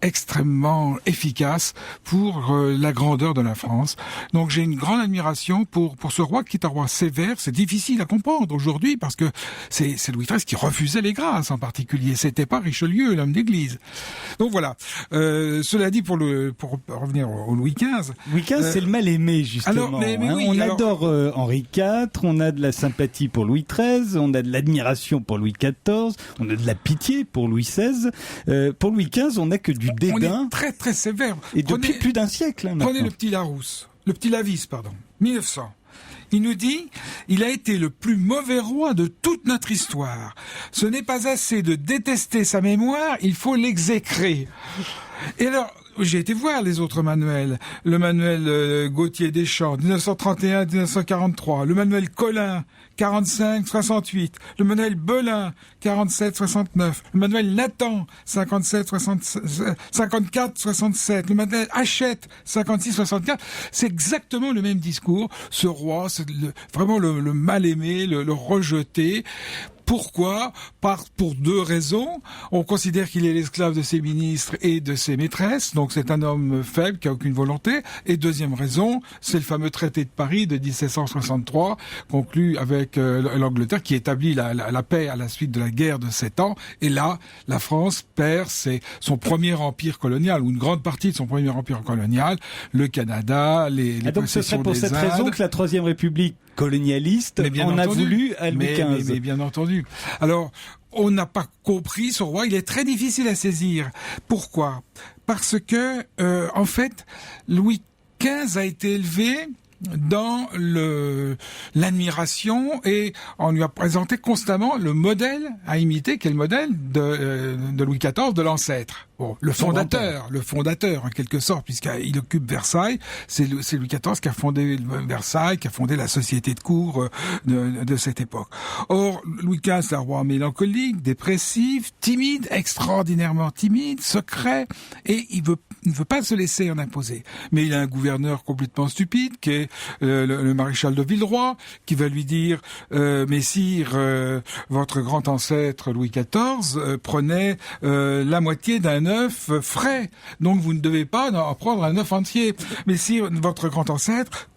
[SPEAKER 5] extrêmement efficace pour la grandeur de la France. Donc j'ai une grande admiration pour ce roi qui est un roi sévère. C'est difficile à comprendre aujourd'hui parce que c'est Louis XIII qui refusait les grâces en particulier. C'était pas Richelieu, l'homme d'église. Donc voilà. Cela dit, pour revenir au Louis XV.
[SPEAKER 2] Louis XV, c'est le mal aimé, justement. On adore Henri IV, on a de la sympathie pour Louis XIII, on a de l'admiration pour Louis XIV, on a de la pitié pour Louis XVI. Pour Louis XV, on n'a que du dédain.
[SPEAKER 5] On est très très sévère.
[SPEAKER 2] Et depuis plus d'un siècle.
[SPEAKER 5] Prenez le petit Lavis, 1900. Il nous dit, il a été le plus mauvais roi de toute notre histoire. Ce n'est pas assez de détester sa mémoire, il faut l'exécrer. Et alors, j'ai été voir les autres manuels. Le manuel Gauthier-Deschamps, 1931-1943. Le manuel Collin, 45-68. Le manuel Belin, 47-69. Le manuel Nathan, 54-67. Le manuel Hachette, 56-64. C'est exactement le même discours. Ce roi, c'est vraiment le mal-aimé, le rejeté. Pourquoi ? Pour deux raisons. On considère qu'il est l'esclave de ses ministres et de ses maîtresses, donc c'est un homme faible qui a aucune volonté. Et deuxième raison, c'est le fameux traité de Paris de 1763, conclu avec l'Angleterre, qui établit la paix à la suite de la guerre de 7 ans. Et là, la France perd son premier empire colonial, ou une grande partie de son premier empire colonial, le Canada, les
[SPEAKER 2] donc ce serait
[SPEAKER 5] possessions
[SPEAKER 2] pour
[SPEAKER 5] des
[SPEAKER 2] cette
[SPEAKER 5] Indes.
[SPEAKER 2] raison que la Troisième République colonialiste en a voulu à Louis XV.
[SPEAKER 5] Mais bien entendu. Alors, on n'a pas compris ce roi, il est très difficile à saisir. Pourquoi ? Parce que, en fait, Louis XV a été élevé dans l'admiration et on lui a présenté constamment le modèle à imiter, qui est le modèle de Louis XIV, de l'ancêtre. Bon, le fondateur en quelque sorte, puisqu'il occupe Versailles, c'est Louis XIV qui a fondé Versailles, qui a fondé la société de cour de cette époque. Or, Louis XV, c'est un roi mélancolique, dépressif, timide, extraordinairement timide, secret, et il ne veut pas se laisser en imposer. Mais il a un gouverneur complètement stupide, qui est le maréchal de Villeroy, qui va lui dire Messire, votre grand ancêtre Louis XIV prenait la moitié d'un œuf frais, donc vous ne devez pas en prendre un œuf entier. Messire, votre grand ancêtre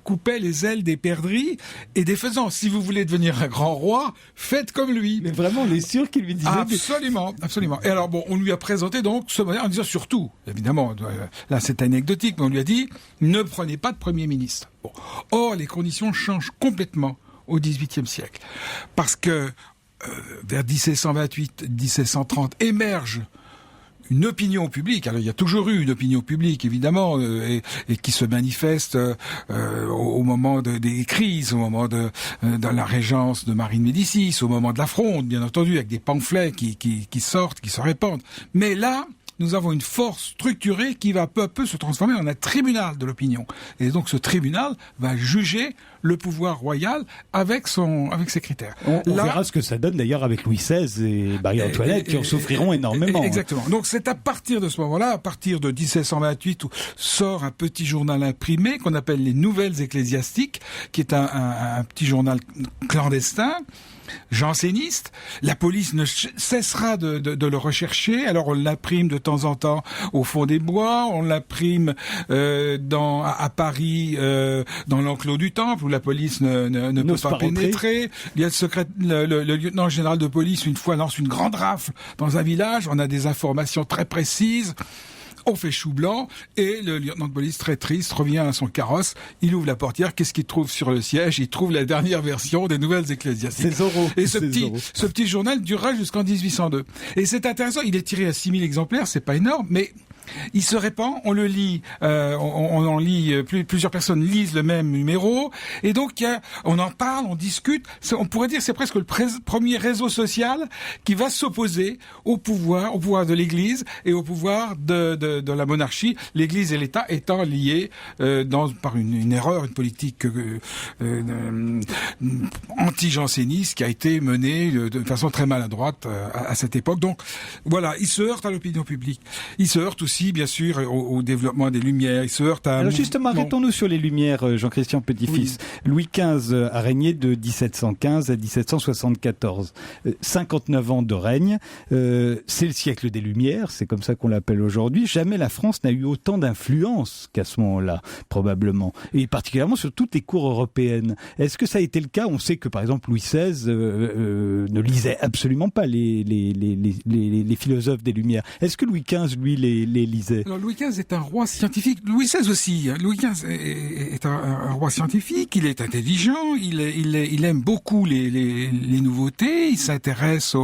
[SPEAKER 5] coupait les ailes des perdrix et des faisans. Si vous voulez devenir un grand roi, faites comme lui.
[SPEAKER 2] Mais vraiment, on est sûr qu'il lui disait...
[SPEAKER 5] Absolument. Et alors bon, on lui a présenté donc ce modèle en disant surtout, évidemment, là c'est anecdotique, mais on lui a dit, ne prenez pas de Premier ministre. Bon. Or, les conditions changent complètement au XVIIIe siècle. Parce que vers 1728-1730 émerge une opinion publique. Alors il y a toujours eu une opinion publique évidemment et qui se manifeste au moment des crises, au moment de la régence de Marie de Médicis, au moment de la Fronde bien entendu, avec des pamphlets qui sortent, qui se répandent. Mais là, nous avons une force structurée qui va peu à peu se transformer en un tribunal de l'opinion. Et donc ce tribunal va juger le pouvoir royal avec ses critères.
[SPEAKER 2] On verra ce que ça donne d'ailleurs avec Louis XVI et Marie-Antoinette qui en souffriront énormément.
[SPEAKER 5] Exactement. Donc c'est à partir de ce moment-là, à partir de 1728, où sort un petit journal imprimé qu'on appelle les Nouvelles Ecclésiastiques, qui est un petit journal clandestin, janséniste. La police ne cessera de le rechercher. Alors on l'imprime de temps en temps au fond des bois, on l'imprime à Paris dans l'enclos du Temple où la police ne peut pas pénétrer. Il y a le lieutenant général de police une fois lance une grande rafle dans un village. On a des informations très précises. On fait chou blanc et le lieutenant de police, très triste, revient à son carrosse. Il ouvre la portière. Qu'est-ce qu'il trouve sur le siège? Il trouve la dernière version des Nouvelles Ecclésiastiques.
[SPEAKER 2] C'est Zorro.
[SPEAKER 5] Et ce petit journal durera jusqu'en 1802. Et c'est intéressant. Il est tiré à 6000 exemplaires. C'est pas énorme, mais il se répand, on le lit, on en lit, plusieurs personnes lisent le même numéro, et donc on en parle, on discute. On pourrait dire que c'est presque le premier réseau social qui va s'opposer au pouvoir de l'Église et au pouvoir de la monarchie. L'Église et l'État étant liés par une erreur, une politique anti-janséniste qui a été menée de façon très maladroite à cette époque. Donc voilà, il se heurte à l'opinion publique. Il se heurte aussi, bien sûr, au développement des Lumières. Il se heurte à...
[SPEAKER 2] Alors justement, arrêtons-nous sur les Lumières, Jean-Christian Petit-Fils. Oui. Louis XV a régné de 1715 à 1774. 59 ans de règne. C'est le siècle des Lumières, c'est comme ça qu'on l'appelle aujourd'hui. Jamais la France n'a eu autant d'influence qu'à ce moment-là, probablement. Et particulièrement sur toutes les cours européennes. Est-ce que ça a été le cas? On sait que, par exemple, Louis XVI ne lisait absolument pas les philosophes des Lumières. Est-ce que Louis XV, lui, les lisait?
[SPEAKER 5] Alors, Louis XV est un roi scientifique. Louis XVI aussi. Louis XV est un roi scientifique. Il est intelligent. Il aime beaucoup les nouveautés. Il s'intéresse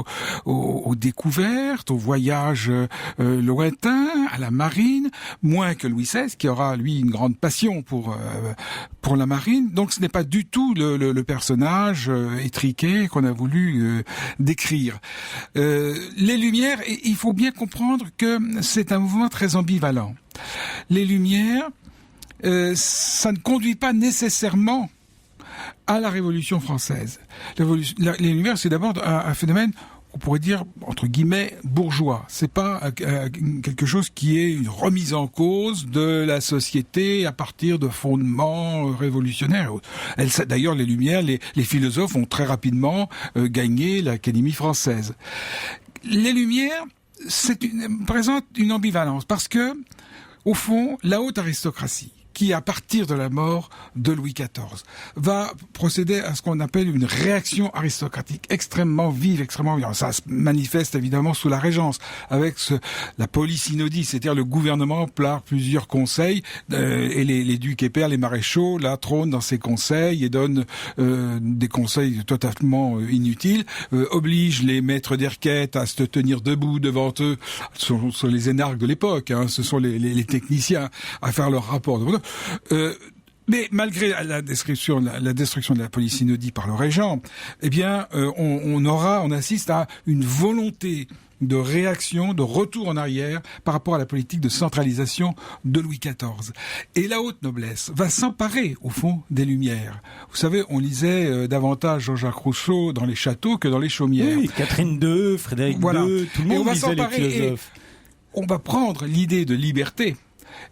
[SPEAKER 5] aux découvertes, aux voyages lointains, à la marine, moins que Louis XVI, qui aura, lui, une grande passion pour la marine. Donc, ce n'est pas du tout le personnage étriqué qu'on a voulu décrire. Les Lumières, il faut bien comprendre que c'est un mouvement très ambivalent. Les Lumières, ça ne conduit pas nécessairement à la Révolution française. Les Lumières, c'est d'abord un phénomène, on pourrait dire, entre guillemets, bourgeois. C'est pas quelque chose qui est une remise en cause de la société à partir de fondements révolutionnaires. D'ailleurs, les Lumières, les philosophes ont très rapidement gagné l'Académie française. Les Lumières présente une ambivalence parce que, au fond, la haute aristocratie, qui, à partir de la mort de Louis XIV, va procéder à ce qu'on appelle une réaction aristocratique extrêmement vive, extrêmement violente. Ça se manifeste évidemment sous la Régence, avec la polysynodie, c'est-à-dire le gouvernement par plusieurs conseils, et les ducs et pairs, les maréchaux, là, trônent dans ces conseils et donnent des conseils totalement inutiles, obligent les maîtres des requêtes à se tenir debout devant eux, ce sont les énarques de l'époque, hein, ce sont les techniciens à faire leur rapport devant eux. Mais malgré la destruction de la polysynodie par le régent, eh bien, on assiste à une volonté de réaction, de retour en arrière par rapport à la politique de centralisation de Louis XIV. Et la haute noblesse va s'emparer, au fond, des Lumières. Vous savez, on lisait davantage Jean-Jacques Rousseau dans les châteaux que dans les chaumières.
[SPEAKER 2] Oui, Catherine II, Frédéric II, tout le monde lisait les philosophes.
[SPEAKER 5] On va prendre l'idée de liberté.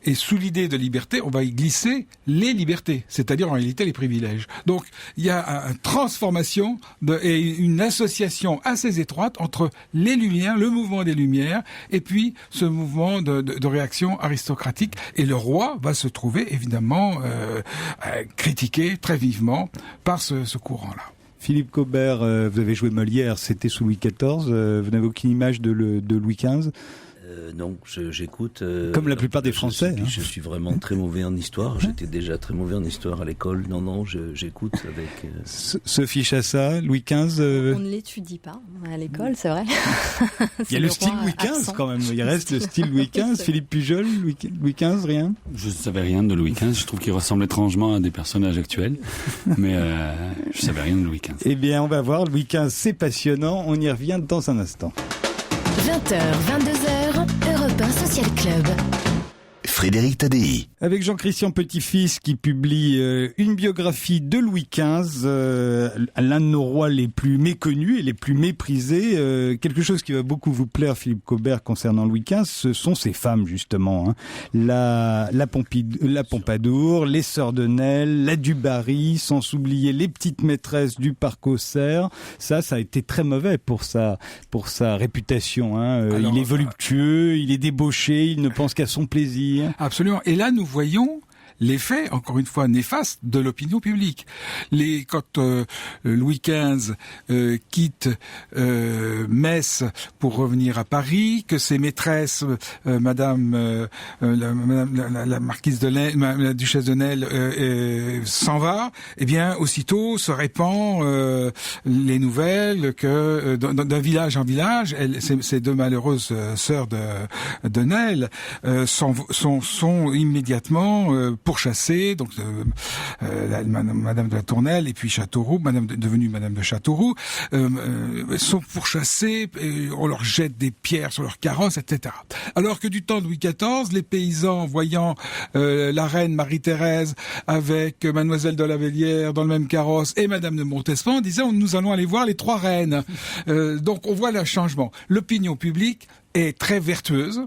[SPEAKER 5] Et sous l'idée de liberté, on va y glisser les libertés, c'est-à-dire en réalité les privilèges. Donc il y a une transformation et une association assez étroite entre les Lumières, le mouvement des Lumières, et puis ce mouvement de réaction aristocratique. Et le roi va se trouver évidemment critiqué très vivement par ce courant-là.
[SPEAKER 2] Philippe Cobert, vous avez joué Molière, c'était sous Louis XIV, vous n'avez aucune image de Louis XV?
[SPEAKER 3] Non, j'écoute.
[SPEAKER 2] Comme la plupart des Français.
[SPEAKER 3] Je suis vraiment très mauvais en histoire. J'étais déjà très mauvais en histoire à l'école. Non, j'écoute avec...
[SPEAKER 2] Sophie Chassa, Louis XV...
[SPEAKER 4] On ne l'étudie pas à l'école, c'est vrai.
[SPEAKER 2] Il y a le style Louis XV quand même. Il reste le style Louis XV. Philippe Pujol, Louis XV, rien?
[SPEAKER 6] Je ne savais rien de Louis XV. Je trouve qu'il ressemble étrangement à des personnages actuels. Mais je ne savais rien de Louis XV.
[SPEAKER 2] Eh bien, on va voir. Louis XV, c'est passionnant. On y revient dans un instant.
[SPEAKER 1] 20h, 22h, Europe Europe 1 Social Club.
[SPEAKER 7] Frédéric Tadei.
[SPEAKER 2] Avec Jean-Christian Petit-Fils qui publie une biographie de Louis XV, l'un de nos rois les plus méconnus et les plus méprisés. Quelque chose qui va beaucoup vous plaire, Philippe Cobert, concernant Louis XV, ce sont ses femmes, justement. La Pompadour, les sœurs de Nesle, la Dubarry, sans oublier les petites maîtresses du Parc aux Cerfs. Ça a été très mauvais pour sa réputation. Alors, il est voluptueux, il est débauché, il ne pense qu'à son plaisir.
[SPEAKER 5] Absolument. Et là, nous voyons l'effet, encore une fois, néfaste de l'opinion publique. Quand Louis XV quitte Metz pour revenir à Paris, que ses maîtresses, Madame la marquise de Nesle, la duchesse de Nesle, s'en va, eh bien, aussitôt se répand les nouvelles que d'un village en village, ces deux malheureuses sœurs de Nesle sont immédiatement pourchassées, donc Madame de la Tournelle et puis Châteauroux, devenue Madame de Châteauroux, sont pourchassées, on leur jette des pierres sur leurs carrosses, etc. Alors que du temps de Louis XIV, les paysans, voyant la reine Marie-Thérèse avec Mademoiselle de la Vellière dans le même carrosse et Madame de Montespan, disaient nous allons aller voir les trois reines. Donc on voit le changement. L'opinion publique est très vertueuse.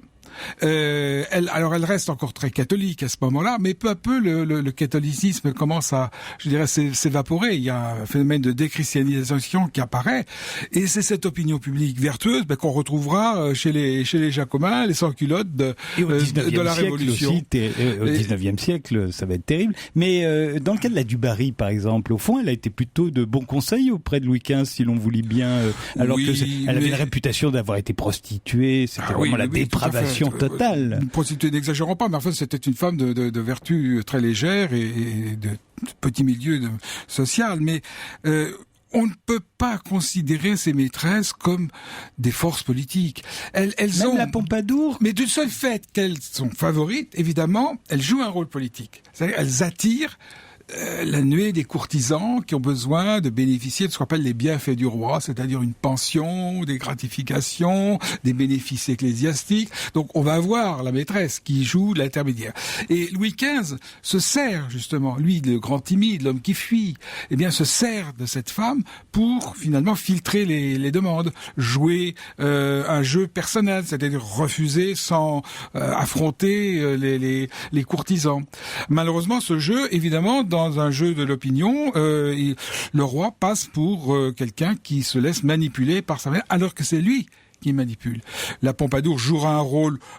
[SPEAKER 5] Elle reste encore très catholique à ce moment-là, mais peu à peu le catholicisme commence à, je dirais, s'évaporer. Il y a un phénomène de déchristianisation qui apparaît, et c'est cette opinion publique vertueuse qu'on retrouvera chez les Jacobins, les sans-culottes de la Révolution.
[SPEAKER 2] Au 19e siècle, ça va être terrible. Mais dans le cas de la Dubarry, par exemple, au fond, elle a été plutôt de bons conseils auprès de Louis XV, si l'on voulait bien, alors qu'elle avait la réputation d'avoir été prostituée. C'était vraiment la dépravation totale.
[SPEAKER 5] Une prostituée, n'exagérons pas, mais enfin c'était une femme de vertu très légère et de petit milieu social, mais on ne peut pas considérer ces maîtresses comme des forces politiques. Elles
[SPEAKER 2] Même
[SPEAKER 5] ont
[SPEAKER 2] la Pompadour.
[SPEAKER 5] Mais du seul fait qu'elles sont favorites, évidemment, elles jouent un rôle politique. C'est-à-dire elles attirent la nuée des courtisans qui ont besoin de bénéficier de ce qu'on appelle les bienfaits du roi, c'est-à-dire une pension, des gratifications, des bénéfices ecclésiastiques. Donc on va avoir la maîtresse qui joue l'intermédiaire. Et Louis XV se sert justement, lui le grand timide, l'homme qui fuit, eh bien se sert de cette femme pour finalement filtrer les demandes, jouer un jeu personnel, c'est-à-dire refuser sans affronter les courtisans. Malheureusement, ce jeu, évidemment, dans un jeu de l'opinion, le roi passe pour quelqu'un qui se laisse manipuler par sa mère, alors que c'est lui qui manipule. La Pompadour jouera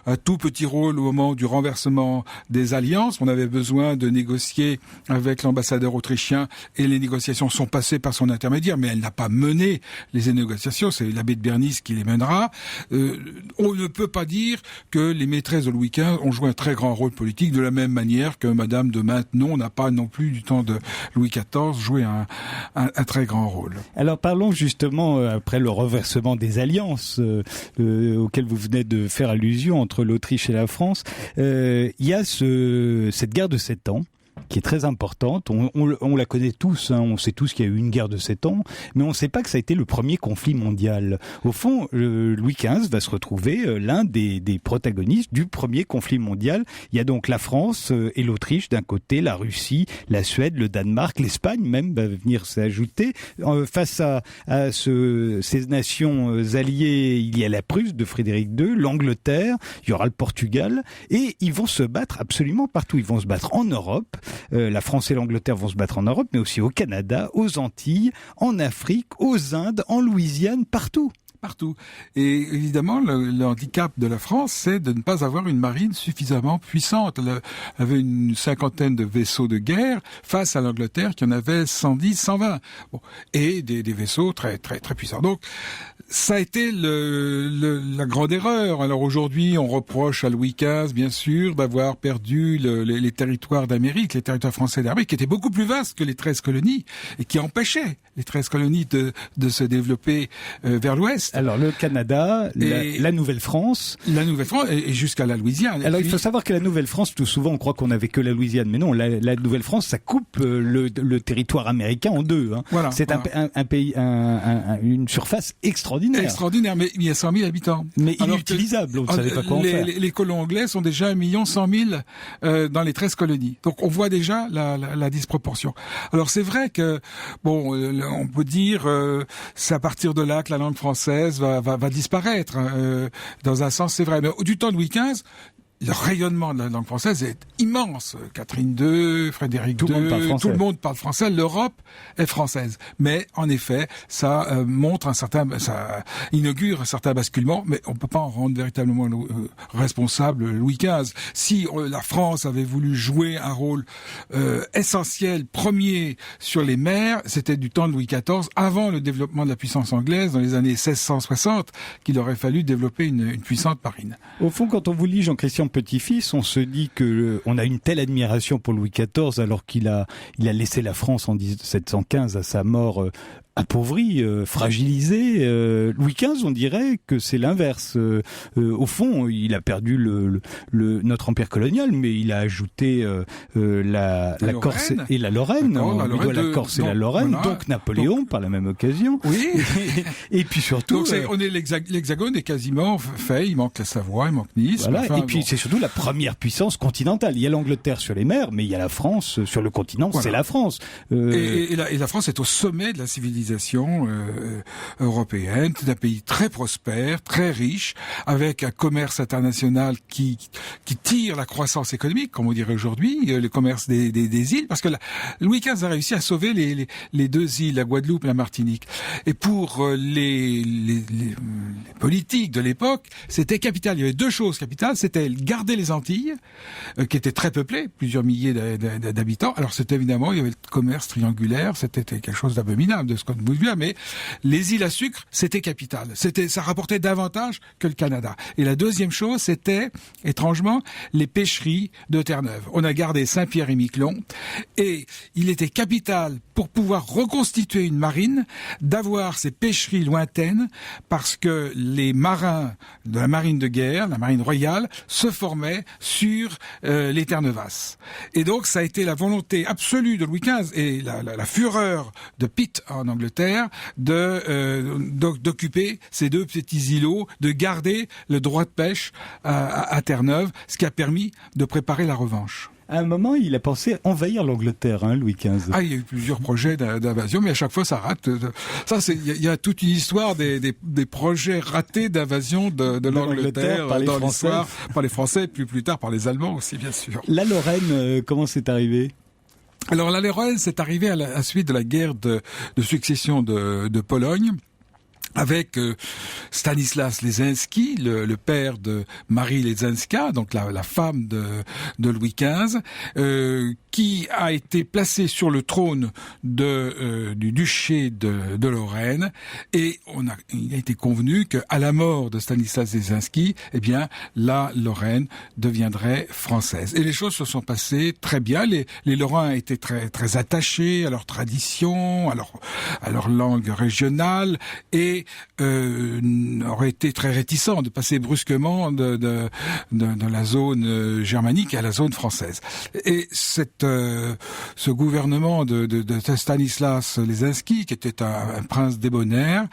[SPEAKER 5] un tout petit rôle au moment du renversement des alliances. On avait besoin de négocier avec l'ambassadeur autrichien et les négociations sont passées par son intermédiaire, mais elle n'a pas mené les négociations. C'est l'abbé de Bernis qui les mènera. On ne peut pas dire que les maîtresses de Louis XV ont joué un très grand rôle politique de la même manière que Madame de Maintenon n'a pas non plus du temps de Louis XIV joué un très grand rôle.
[SPEAKER 2] Alors parlons justement, après le renversement des alliances, auquel vous venez de faire allusion entre l'Autriche et la France, il y a cette guerre de 7 ans qui est très importante. On la connaît tous, on sait tous qu'il y a eu une guerre de 7 ans, mais on ne sait pas que ça a été le premier conflit mondial. Au fond, Louis XV va se retrouver l'un des protagonistes du premier conflit mondial. Il y a donc la France et l'Autriche d'un côté, la Russie, la Suède, le Danemark, l'Espagne même va venir s'ajouter. Face à ces nations alliées, il y a la Prusse de Frédéric II, l'Angleterre, il y aura le Portugal, et ils vont se battre absolument partout. Ils vont se battre en Europe. La France et l'Angleterre vont se battre en Europe, mais aussi au Canada, aux Antilles, en Afrique, aux Indes, en Louisiane, partout.
[SPEAKER 5] Et évidemment, le handicap de la France, c'est de ne pas avoir une marine suffisamment puissante. Elle avait une 50aine de vaisseaux de guerre face à l'Angleterre qui en avait 110, 120. Bon. Et des vaisseaux très, très, très puissants. Donc, ça a été la grande erreur. Alors aujourd'hui, on reproche à Louis XV, bien sûr, d'avoir perdu les territoires d'Amérique, les territoires français d'Amérique, qui étaient beaucoup plus vastes que les 13 colonies et qui empêchaient les 13 colonies de se développer vers l'ouest.
[SPEAKER 2] Alors le Canada, la Nouvelle-France.
[SPEAKER 5] La Nouvelle-France et jusqu'à la Louisiane.
[SPEAKER 2] Alors il faut savoir que la Nouvelle-France, tout souvent on croit qu'on n'avait que la Louisiane, mais non, la Nouvelle-France, ça coupe le territoire américain en deux. Hein.
[SPEAKER 5] Voilà,
[SPEAKER 2] c'est un pays, une surface extraordinaire.
[SPEAKER 5] Extraordinaire, mais il y a 100 000 habitants.
[SPEAKER 2] Mais inutilisable, on ne savait pas quoi en faire.
[SPEAKER 5] Les colons anglais sont déjà 1 100 000 dans les 13 colonies. Donc on voit déjà la disproportion. Alors c'est vrai que, bon, on peut dire, c'est à partir de là que la langue française va disparaître. Dans un sens, c'est vrai. Mais du temps de Louis XV, le rayonnement de la langue française est immense. Catherine II, Frédéric II, tout le monde parle français. L'Europe est française. Mais en effet, ça ça inaugure un certain basculement. Mais on peut pas en rendre véritablement responsable Louis XV. Si la France avait voulu jouer un rôle essentiel, premier sur les mers, c'était du temps de Louis XIV, avant le développement de la puissance anglaise, dans les années 1660, qu'il aurait fallu développer une puissante marine.
[SPEAKER 2] Au fond, quand on vous lit Jean-Christian Petit-Fils, on se dit que on a une telle admiration pour Louis XIV alors qu'il a laissé la France en 1715 à sa mort appauvri, fragilisé. Louis XV, on dirait que c'est l'inverse. Au fond, il a perdu notre empire colonial, mais il a ajouté la Corse et la Lorraine. La Corse et la Lorraine, voilà. Donc Napoléon par la même occasion.
[SPEAKER 5] Oui.
[SPEAKER 2] et puis surtout...
[SPEAKER 5] Donc l'Hexagone est quasiment fait, il manque la Savoie, il manque Nice.
[SPEAKER 2] Voilà. Enfin, et puis c'est surtout la première puissance continentale. Il y a l'Angleterre sur les mers, mais il y a la France sur le continent, voilà. C'est la France.
[SPEAKER 5] Et la France est au sommet de la civilisation européenne. C'est un pays très prospère, très riche, avec un commerce international qui tire la croissance économique, comme on dirait aujourd'hui, le commerce des îles, parce que Louis XV a réussi à sauver les deux îles, la Guadeloupe et la Martinique. Et pour les politiques de l'époque, c'était capital. Il y avait deux choses capitales, c'était garder les Antilles, qui étaient très peuplées, plusieurs milliers d'habitants. Alors c'était évidemment, il y avait le commerce triangulaire, c'était quelque chose d'abominable de ce qu'on vous dire, mais les îles à sucre, c'était capital. Ça rapportait davantage que le Canada. Et la deuxième chose, c'était, étrangement, les pêcheries de Terre-Neuve. On a gardé Saint-Pierre et Miquelon, et il était capital pour pouvoir reconstituer une marine, d'avoir ces pêcheries lointaines, parce que les marins de la marine de guerre, la marine royale, se formaient sur les Terre-Neuvas. Et donc, ça a été la volonté absolue de Louis XV et la fureur de Pitt en Angleterre d'occuper ces deux petits îlots, de garder le droit de pêche à Terre-Neuve, ce qui a permis de préparer la revanche.
[SPEAKER 2] À un moment, il a pensé envahir l'Angleterre, Louis XV.
[SPEAKER 5] Ah, il y a eu plusieurs projets d'invasion, mais à chaque fois, ça rate. Ça, il y a toute une histoire des projets ratés d'invasion de l'Angleterre
[SPEAKER 2] dans
[SPEAKER 5] l'histoire, par les Français, puis plus tard par les Allemands aussi, bien sûr.
[SPEAKER 2] La Lorraine, comment c'est arrivé ?
[SPEAKER 5] Alors la Lorraine, c'est arrivé à la suite de la guerre de succession de Pologne, avec Stanislas Leżeński, le père de Marie Leżeńska, donc la femme de Louis XV, qui a été placé sur le trône du duché de Lorraine, et il a été convenu qu'à la mort de Stanislas Leżeński, eh bien la Lorraine deviendrait française. Et les choses se sont passées très bien. Les Lorrains étaient très très attachés à leur tradition, à leur langue régionale, et aurait été très réticent de passer brusquement de la zone germanique à la zone française. Et ce gouvernement de Stanislas Leżeński, qui était un prince débonnaire,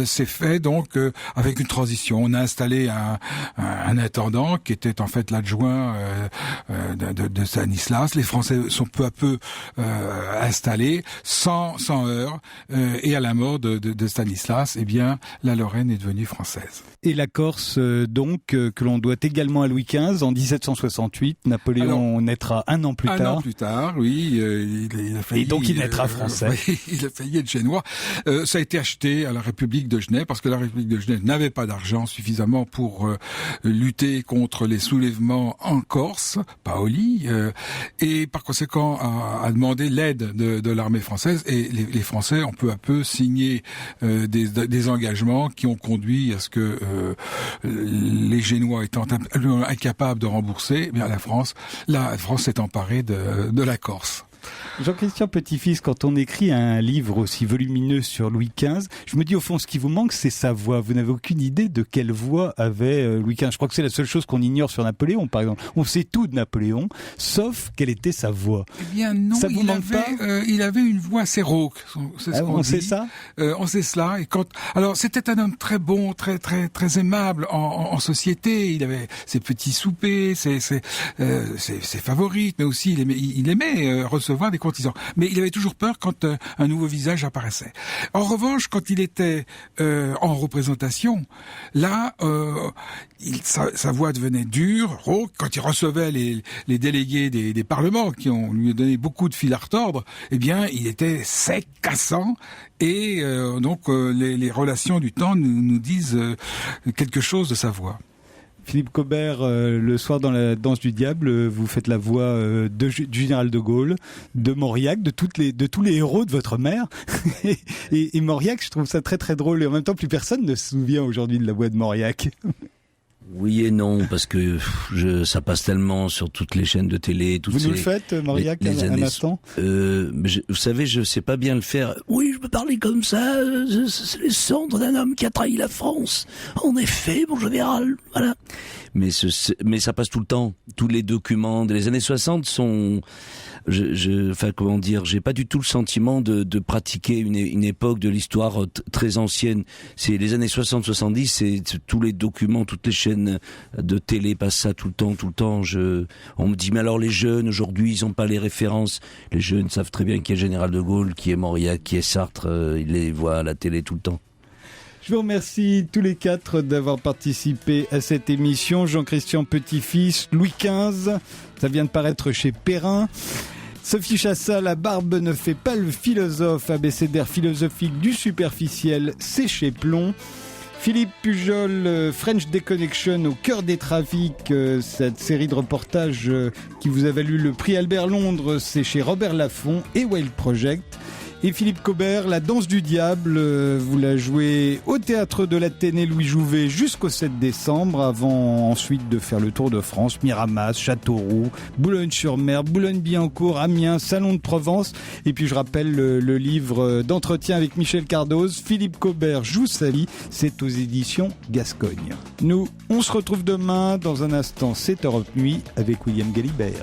[SPEAKER 5] s'est fait donc avec une transition. On a installé un intendant qui était en fait l'adjoint de Stanislas. Les Français sont peu à peu installés sans heurts, et à la mort de Stanislas, eh bien la Lorraine est devenue française.
[SPEAKER 2] Et la Corse, donc, que l'on doit également à Louis XV, en 1768, Napoléon naîtra un an plus tard.
[SPEAKER 5] Un an plus tard, oui. Il a failli,
[SPEAKER 2] et donc il naîtra français.
[SPEAKER 5] Il a failli être génois. Ça a été acheté à la République de Genève, parce que la République de Genève n'avait pas d'argent suffisamment pour lutter contre les soulèvements en Corse, Paoli, et par conséquent a demandé l'aide de l'armée française, et les Français ont peu à peu signé des engagements qui ont conduit à ce que les Génois étant incapables de rembourser, eh bien la France s'est emparée de la Corse.
[SPEAKER 2] Jean-Christian Petit-Fils, quand on écrit un livre aussi volumineux sur Louis XV, je me dis au fond, ce qui vous manque, c'est sa voix. Vous n'avez aucune idée de quelle voix avait Louis XV. Je crois que c'est la seule chose qu'on ignore sur Napoléon, par exemple. On sait tout de Napoléon, sauf quelle était sa voix.
[SPEAKER 5] Eh bien non,
[SPEAKER 2] ça vous manque pas
[SPEAKER 5] il avait une voix assez rauque. C'est ce qu'on dit.
[SPEAKER 2] Sait ça.
[SPEAKER 5] On sait cela. Et alors c'était un homme très bon, très aimable en société. Il avait ses petits soupers, ses favorites, mais aussi il aimait recevoir des courtisans. Mais il avait toujours peur quand un nouveau visage apparaissait. En revanche, quand il était en représentation, là, sa voix devenait dure, rauque. Quand il recevait les délégués des parlements qui lui donné beaucoup de fil à retordre, eh bien, il était sec, cassant, et donc les relations du temps nous disent quelque chose de sa voix.
[SPEAKER 2] Philippe Cobert, le soir dans la danse du diable, vous faites la voix du général de Gaulle, de Mauriac, de tous les héros de votre mère. et Mauriac, je trouve ça très très drôle. Et en même temps, plus personne ne se souvient aujourd'hui de la voix de Mauriac.
[SPEAKER 3] Oui et non, parce que ça passe tellement sur toutes les chaînes de télé.
[SPEAKER 2] Vous nous le faites, Mauriac, un instant
[SPEAKER 3] vous savez, je sais pas bien le faire. Oui, je peux parler comme ça. C'est les cendres d'un homme qui a trahi la France. En effet, mon général. Voilà. Mais ça passe tout le temps. Tous les documents des années 60 sont... enfin, comment dire, j'ai pas du tout le sentiment de pratiquer une époque de l'histoire très ancienne. C'est les années 60-70, c'est tous les documents, toutes les chaînes de télé passent ça tout le temps. On me dit, mais alors les jeunes, aujourd'hui, ils ont pas les références. Les jeunes savent très bien qui est Général de Gaulle, qui est Mauriac, qui est Sartre, ils les voient à la télé tout le temps.
[SPEAKER 2] Je vous remercie tous les quatre d'avoir participé à cette émission. Jean-Christian Petit-Fils, Louis XV, ça vient de paraître chez Perrin. Sophie Chassa, La barbe ne fait pas le philosophe, abécédaire philosophique du superficiel, c'est chez Plomb. Philippe Pujol, French Déconnection au cœur des trafics, cette série de reportages qui vous a valu le prix Albert Londres, c'est chez Robert Laffont et Wild Project. Et Philippe Cobert, La danse du diable, vous la jouez au théâtre de l'Athénée Louis Jouvet jusqu'au 7 décembre, avant ensuite de faire le tour de France, Miramas, Châteauroux, Boulogne-sur-Mer, Boulogne-Billancourt, Amiens, Salon de Provence. Et puis je rappelle le livre d'entretien avec Michel Cardoz, Philippe Cobert joue sa vie, c'est aux éditions Gascogne. Nous, on se retrouve demain, dans un instant, c'est Europe Nuit avec William Galibert.